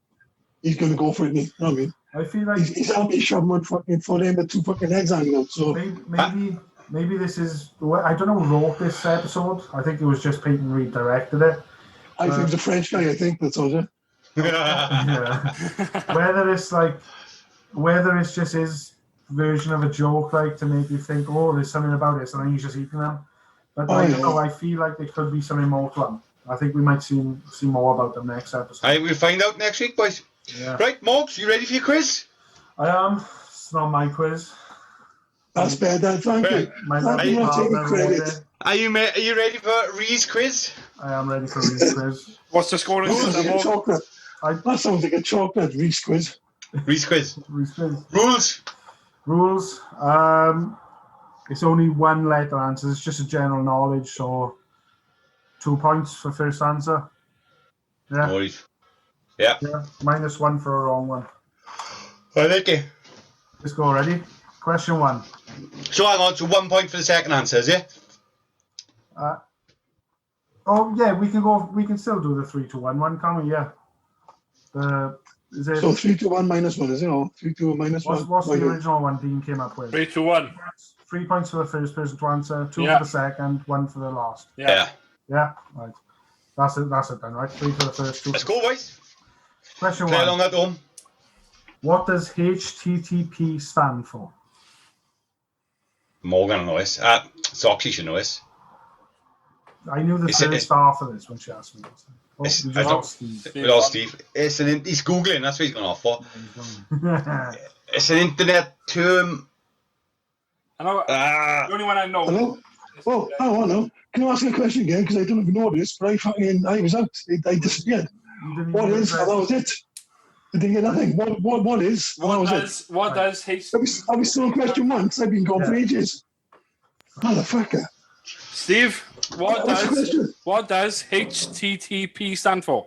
he's gonna go for it. You know what I mean? I feel like he's happy shoving one fucking foot in with 2 fucking eggs hanging out. So maybe this is. I don't know who wrote this episode. I think it was just Peyton Reed directed it. I think it's a French guy. I think that's all. Yeah. Whether it's just his version of a joke, like to make you think, oh, there's something about this, and then he's just eating them. But I don't know. I feel like there could be something more to them. I think we might see more about them next episode. We'll find out next week, boys. Yeah. Right, Morgs, you ready for your quiz? I am. It's not my quiz. That's better. Thank you. Are you ready for Ree's quiz? I am ready for Ree's quiz. What's the score? That sounds like a chocolate Reese quiz. Reese quiz. Rules. It's only 1 letter answer. It's just a general knowledge. So 2 points for first answer. Yeah. Noise. Yeah. -1 for a wrong one. I like it. Let's go. Ready? Question 1. So hang on. So 1 point for the second answer, is it? We can go. We can still do the 3-2-1 one, can't we? Yeah. Is it? So 3-2-1 -1, is it? Or 3-2 -1. What's the original one Dean came up with? 3-2-1. 3 points for the first person to answer, 2 for the second, 1 for the last. Yeah. Yeah. Right. That's it then, right? 3 for the first, 2. Let's go, boys. Question Play 1. along at home. What does HTTP stand for? Morgan knows. Soxy should know this. I knew the first half of this when she asked me. Steve. He's Googling, that's what he's going off for. It's an internet term. I know. The only one I know. Hello? Oh, I don't know. Can I ask you a question again? Because I don't even know this, but I was out. I disappeared. What is? That was it. I didn't get nothing. What is? What does HTTP? I was still on question 1 because I've been gone for ages. Motherfucker. Steve, what does HTTP stand for?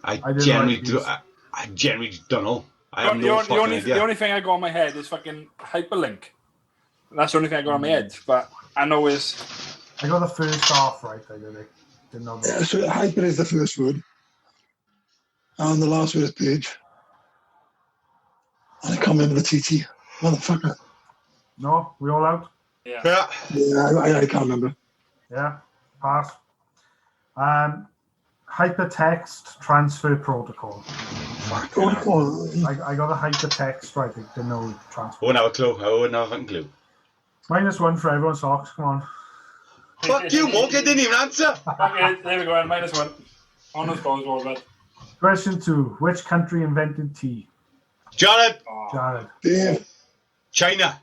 I generally don't know. The only thing I got on my head is fucking hyperlink. That's the only thing I got on my head. But I know is. I got the first half right. I didn't know that. Yeah, so hyper is the first word. And the last word is page. And I can't remember the TT. Motherfucker. No, we all out? Yeah. I can't remember. Yeah, pass. Hypertext transfer protocol. Protocol. I got a hypertext right. I didn't know transfer. I wouldn't have a clue. I wouldn't have a fucking clue. -1 for everyone, Socks. Come on. Fuck you, Mork. I didn't even answer. Okay, there we go. -1. On the spot, all right. Question 2. Which country invented tea? Jared. Jared. Yeah. China.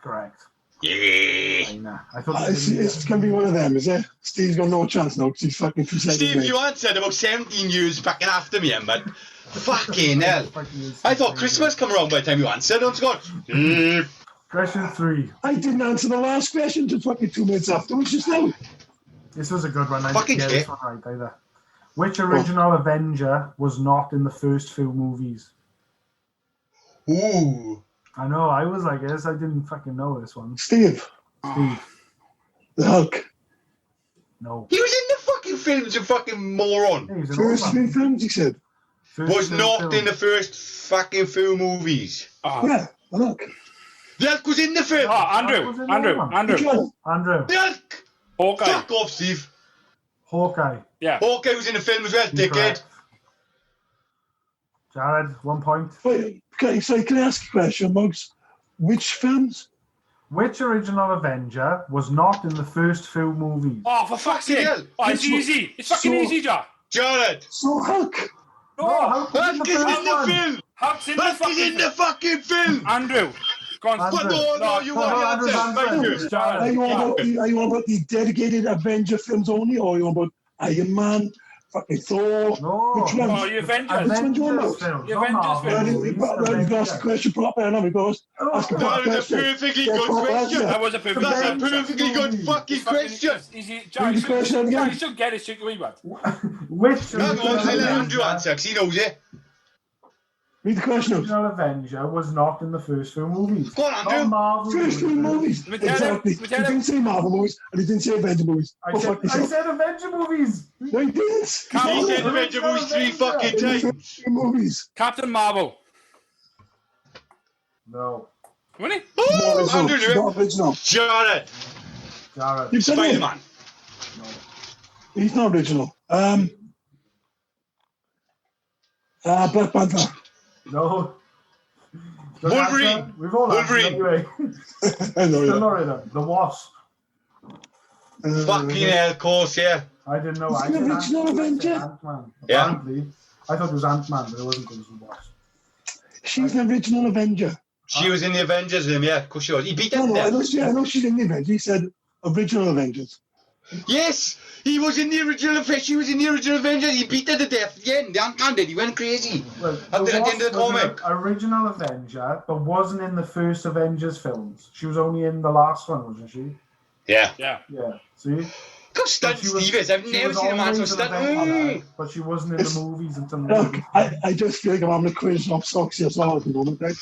Correct. Yeah. China. I thought it's going to be one of them, is it? Steve's got no chance now because he's fucking 2 seconds. Steve, you answered about 17 years fucking after me, but fucking hell. I thought Christmas come around by the time you answered. Don't Scott. Question 3. I didn't answer the last question till fucking 2 minutes afterwards just now. This was a good one. I fucking didn't get this one right either. Which original Avenger was not in the first few movies? Ooh. I know, I was like this. I didn't fucking know this one. Steve. The Hulk. No. He was in the fucking films, you fucking moron. Yeah, first 3 films, he said. Was not in the first fucking few movies. Yeah, the Hulk. The Hulk was in the film. Oh, Andrew. The Hulk. Hawkeye. Fuck off, Steve. Hawkeye. Yeah. Hawkeye was in the film as well, dickhead. Incorrect. Jared, 1 point. Wait, can I ask a question, Mugs? Which films? Which original Avenger was not in the first few movies? Oh, for fuck's sake. hell. Oh, it's easy. It's fucking easy, Jar. Jared. So Hulk. No. Hulk is in the film. Hulk's in the Hulk is in the fucking film. Andrew. Go on. Andrew. No, you want the answer. Are you on about the dedicated Avenger films only, or are you on about Iron Man, fucking Thor? No. Which one? Oh, you Avengers. Which one do you want about? films. The not Avengers Marvel films. movies, Well, you've asked the question proper, and I'm going to ask a proper That is a question. perfectly Yeah, good proper question. answer. That was a perfect That's a answer. perfectly good fucking question. Easy. Read the question again. You should get it straight away, bud. Which Hang on, I let Andrew answer because he knows it. Read the question out. original Avenger was not in the first few movies? Go on, Andrew. Not Marvel First two movies. We tell him- Exactly. we He tell him- didn't say Marvel movies, and he didn't say Avenger movies. I Go said, fuck I yourself. said Avenger movies. No, he didn't. Come He on. said Avenger movies 3 fucking times. Two movies. Captain Marvel. No, Wasn't he? Oh, Andrew knew it. Not original. Jared. Jared. You've said it. Spider-Man. He's not original. Black Panther. No. Wolverine. Answer? We've all answered Wolverine. anyway. I know Still that. not in them. The Wasp. Fucking hell, of course, yeah. I didn't know. Is I it said the original Ant-Man. Avenger? Ant-Man. Yeah. Apparently. I thought it was Ant-Man, but it wasn't because it was the Wasp. She's an original Avenger. She was in the Avengers with him, yeah, of course she was. He beat No, them I there. know she's in the Avengers. He said original Avengers. Yes, he was in the original Avengers. She was in the original Avengers. He beat her to death at the end. The Ant-Man did. He went crazy. Well, At the end of the Wasp was comic. an original Avenger, but wasn't in the first Avengers films. She was only in the last one, wasn't she? Yeah. Yeah. Yeah. See? How stunned She was- Steve is. I've she never was seen a man so always an Avenger, stunned. but she wasn't in the movies until the Look, movies. I just feel like I'm having a quiz off socks here, so at the moment, right?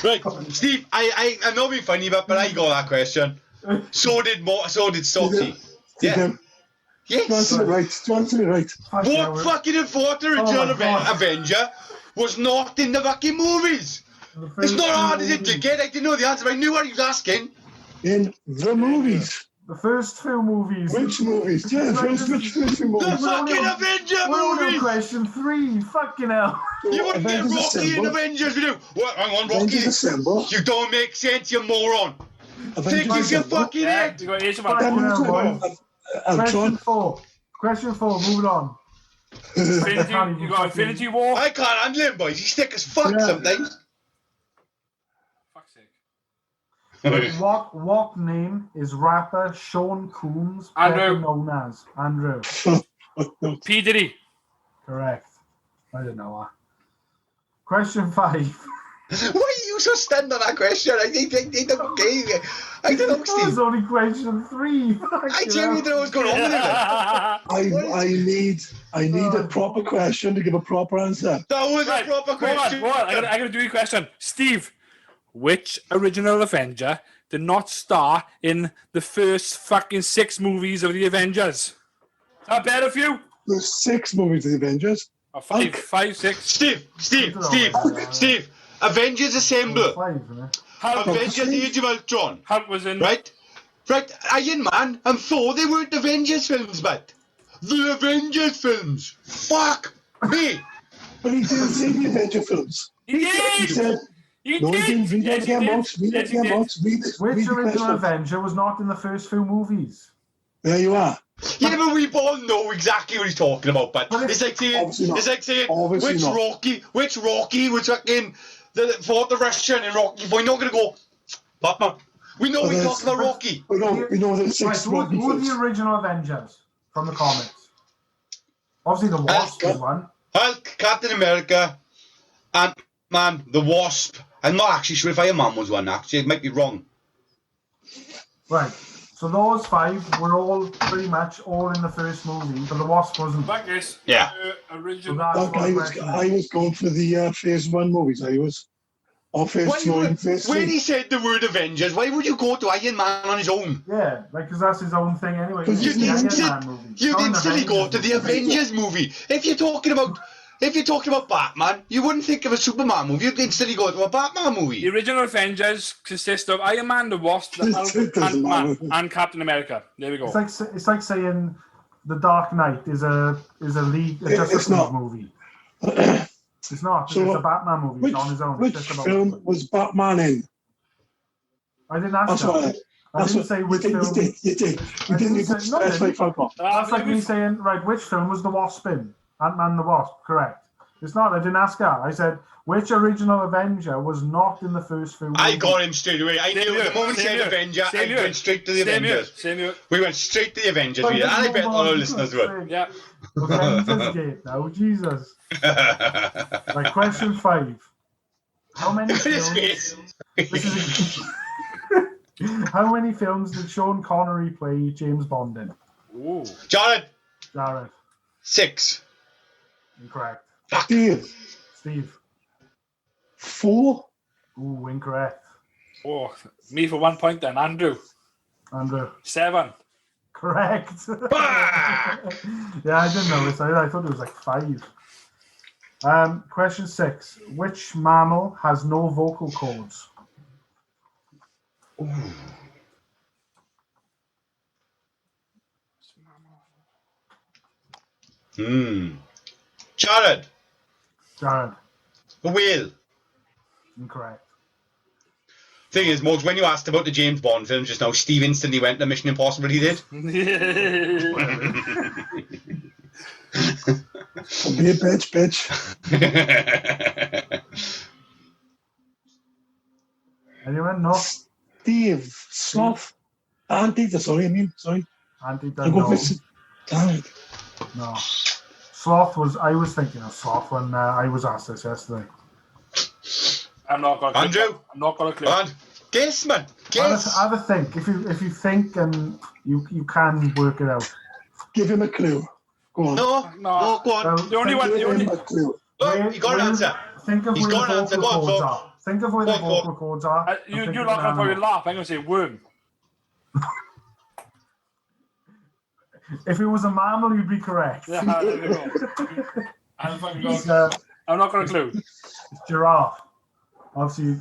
Right, Steve, I'm not being funny, but I got that question. So did Soxy. Yeah. Do you Yes. answer it right? Do you answer it right? What fucking enforced the original Oh my God. Avenger was not in the fucking movies? It's not hard, is it, dickhead? I didn't know the answer, but I knew what he was asking. In the movies. The first two movies. Which movies? Yeah, which two The movies? fucking Avenger We're on movies! question 3. Fucking hell. You wouldn't get Avengers Rocky in Assemble. Avengers, would you? What? Hang on, Rocky. Avengers Assemble. You don't make sense, you moron. Think Avengers it's your Assemble. fucking Yeah. head. You got Ace of Fucking Man. hell, boy. Question Ultron. 4. Question 4. Moving on. You got Infinity War. I can't handle him, boys. He's thick as fuck Yeah. sometimes. Fuck's sake. What name is rapper Sean Combs Andrew. better known as? Andrew. P. Diddy. Correct. I didn't know that. Question 5. Why are you so stunned on that question? I think they don't get it. I don't know, That was Steve. only question 3. I genuinely don't know what's going on with him. I need a proper question to give a proper answer. That was Right, a proper hold on, question. hold on. I gotta do your question. Steve, which original Avenger did not star in the first fucking 6 movies of the Avengers? Is that better for you? There's 6 movies of the Avengers. Or 5, 6. Steve. Avengers Assemble. 5, isn't it? Hulk, Avengers Age of Ultron. Hulk was in. Right? Iron Man and Thor, they weren't Avengers films, but the Avengers films. Fuck me. But he didn't say the Avenger films. He He did! said, He no, he did! didn't. Read that Yes, he again, did. Mox. Read that Yes, he again, did. Mox. Read it. Which Read the original question. Avenger was not in the first few movies? There you are. Yeah, but we all know exactly what he's talking about, but But it's like saying, Obviously not. Obviously which not. Rocky was fucking fought the Russian in Rocky. We're not gonna go, Papa. We know we're talking about Rocky. We know the 6 Right, Rocky who are films. the original Avengers from the comics? Obviously, the Wasp is one. Hulk, Captain America, Ant-Man, the Wasp. I'm not actually sure if Iron Man was one, actually. It might be wrong. Right. So those 5 were all pretty much all in the first movie, but the Wasp wasn't. Back this. Yeah. Original. So that's Look, what I the was question is. going for the Phase 1 movies. I was. Or Phase 2 and Phase 3. When he said the word Avengers, why would you go to Iron Man on his own? Yeah, because that's his own thing anyway. Because You'd It's the Iron instantly, Man movie. It's not an go to the Avengers movie. If you're talking about if you're talking about Batman, you wouldn't think of a Superman movie. You'd instantly go to a Batman The movie. original Avengers consist of Iron Man, the Wasp, the Hulk, It doesn't Ant-Man, matter. and Captain America. There we go. It's like saying The Dark Knight is a Justice League movie. It's not. So it's a Batman movie. It's on his own. Which It's just about film was Batman in? I didn't ask That's that. what I didn't say which film. You did. You didn't even specify film. That's like me saying, right, which film was the Wasp in? Ant-Man the Wasp, correct. It's not. I didn't ask that. I said, which original Avenger was not in the first film? I got him straight away. I knew the moment he said Avenger, I went straight to the Avengers. Same here. We went straight to the Avengers. And I bet all our listeners would. Yeah. Avengers Gate now, Jesus. Right, question 5. How many films? How many films did Sean Connery play James Bond in? Ooh. Jared. 6. Incorrect. Steve. 4. Ooh, incorrect. Oh, me for 1 point then. Andrew. 7. Correct. Yeah, I didn't know this. I thought it was like 5. Question 6. Which mammal has no vocal cords? Jared. Jared. A whale. Incorrect. Thing is, Mugs, when you asked about the James Bond films just now, Steve instantly went to Mission Impossible. He did. Be a bitch. Anyone? No. Steve. Sloth. Anteater. Sorry. Anteater. I go No. for damn it. No. Sloth was. I was thinking of sloth when I was asked this yesterday. I'm not going to. Andrew. I'm not going to clue. And guess, man. Guess. Have a think. If you think and you can work it out. Give him a clue. Go on. No, go on. The only one. Give him a clue. No, you got an answer. Think of He's where got an the answer. vocal Go on, cords Flo. are. Think of where the vocal cords are. You're not going to probably laugh. I'm going to say worm. If it was a mammal, you'd be correct. Yeah, there we go. It's, I'm not going to clue. it's giraffe. Obviously,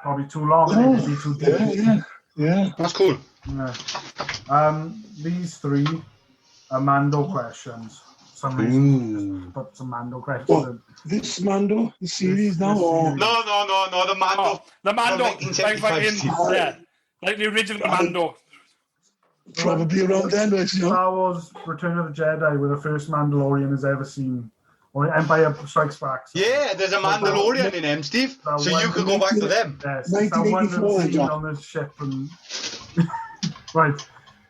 probably too long. Maybe be too deep. Yeah. That's cool. Yeah. These 3 are Mando questions. For some reason, but some Mando questions. What? This Mando, the series now? Or? No, the Mando. Oh, the Mando. From 1975. Yeah. Like the original Mando. Probably around then, right? Star Wars Return of the Jedi, where the first Mandalorian has ever seen, or Empire Strikes Back. So. Yeah, there's a Mandalorian in them, Steve. So you could go back to them. Yes, it's that one little scene on the ship. And right.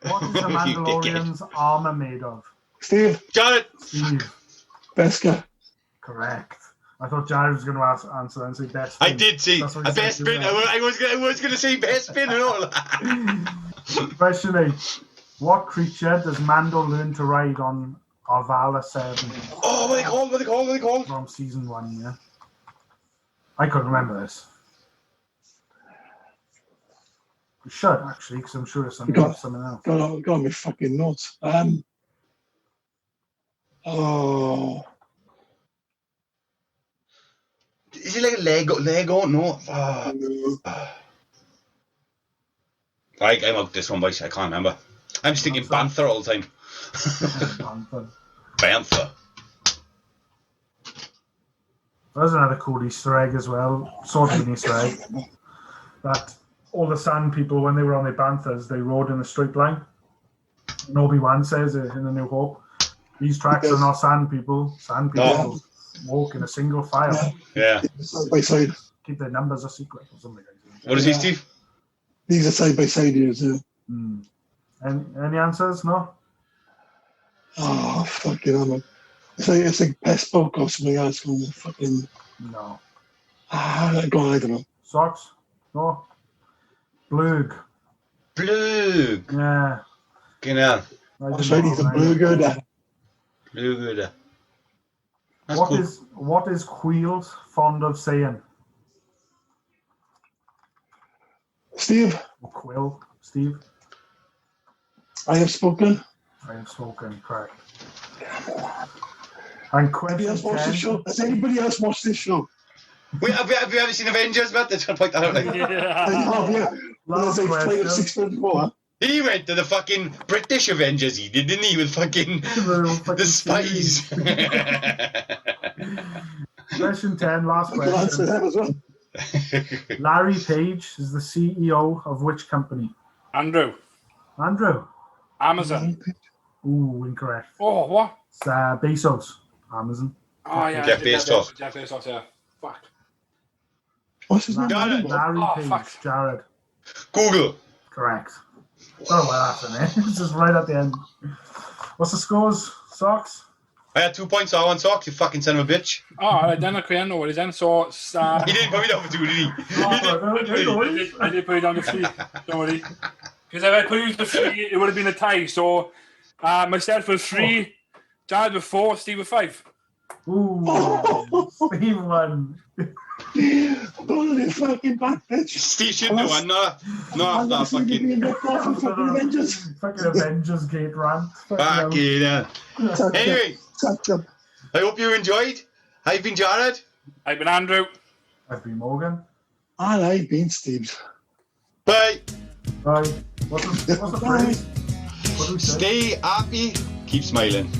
What is the Mandalorian's armor made of? Steve. Jared. Steve. Beskar. Correct. I thought Jared was going to answer and say best. I did see a best spin. I was going to say best spin and all. Question 8. What creature does Mando learn to ride on Arvala 7? Oh, what are they called? From season 1, yeah. I couldn't remember this. You should, actually, because I'm sure it's something else. Got me fucking nuts. Is it like a Lego? No. I'm out this one, boys. I can't remember. I'm just thinking Banter all the time. Banter. There's another cool Easter egg as well, sort of an Easter egg, that all the sand people, when they were on their Banthers, they rode in a straight line. And Obi-Wan says it in A New Hope. These tracks are not sand people. Sand people walk in a single file. Yeah. Side by side. Keep their numbers a secret or something like that. What is he, Steve? These are side by side here, too. Any answers? No? Oh, fucking hell, man. It's like pest book or something else. Fucking. No. I don't know. Socks? No. Blurg. Yeah. Genau. That's right, he's a blue-gooder. Blue-gooder. What is Queels fond of saying? Steve? Or Quill? Steve? I have spoken. I have spoken, correct. And Anybody else question watch this 10. show? Has anybody else watched this show? Wait, have you ever seen Avengers, Matt? They're trying to point that out. Like, I Yeah. have, yeah. Well, Last there's like flight of question. 634. he went to the fucking British Avengers, he did, didn't he? With fucking Fucking the spies. Question 10, last I can answer question. that as well. Larry Page is the CEO of which company? Andrew. Andrew. Amazon. Ooh, incorrect. Oh, what? It's Bezos. Amazon. Oh, yeah. Jeff I did that Bezos. bit. Jeff Bezos, yeah. Fuck. What's his name? Jared. Larry Oh, Page. fuck. Jared. Google. Correct. Oh, well, that's in it. It's just right at the end. What's the scores, Socks? I had 2 points, I won socks, you fucking son of a bitch. Oh, I didn't know what he's in. So it's. He didn't put me down for 2, did he? I did put it down to 3. Don't worry. Because if I put it to 3, it would have been a tie. So myself with 3, Jared with 4, Steve with 5. Ooh. Steve won. Holy fucking back, bitch. Steve should know, I'm not I'm that actually fucking... being ripped off in fucking Avengers. Fucking Avengers gate rant. Fucking hell. Anyway, Such a... I hope you enjoyed. I've been Jared. I've been Andrew. I've been Morgan. And I've been Steve. Bye. Bye. What's the phrase? What do we say? Stay happy, keep smiling.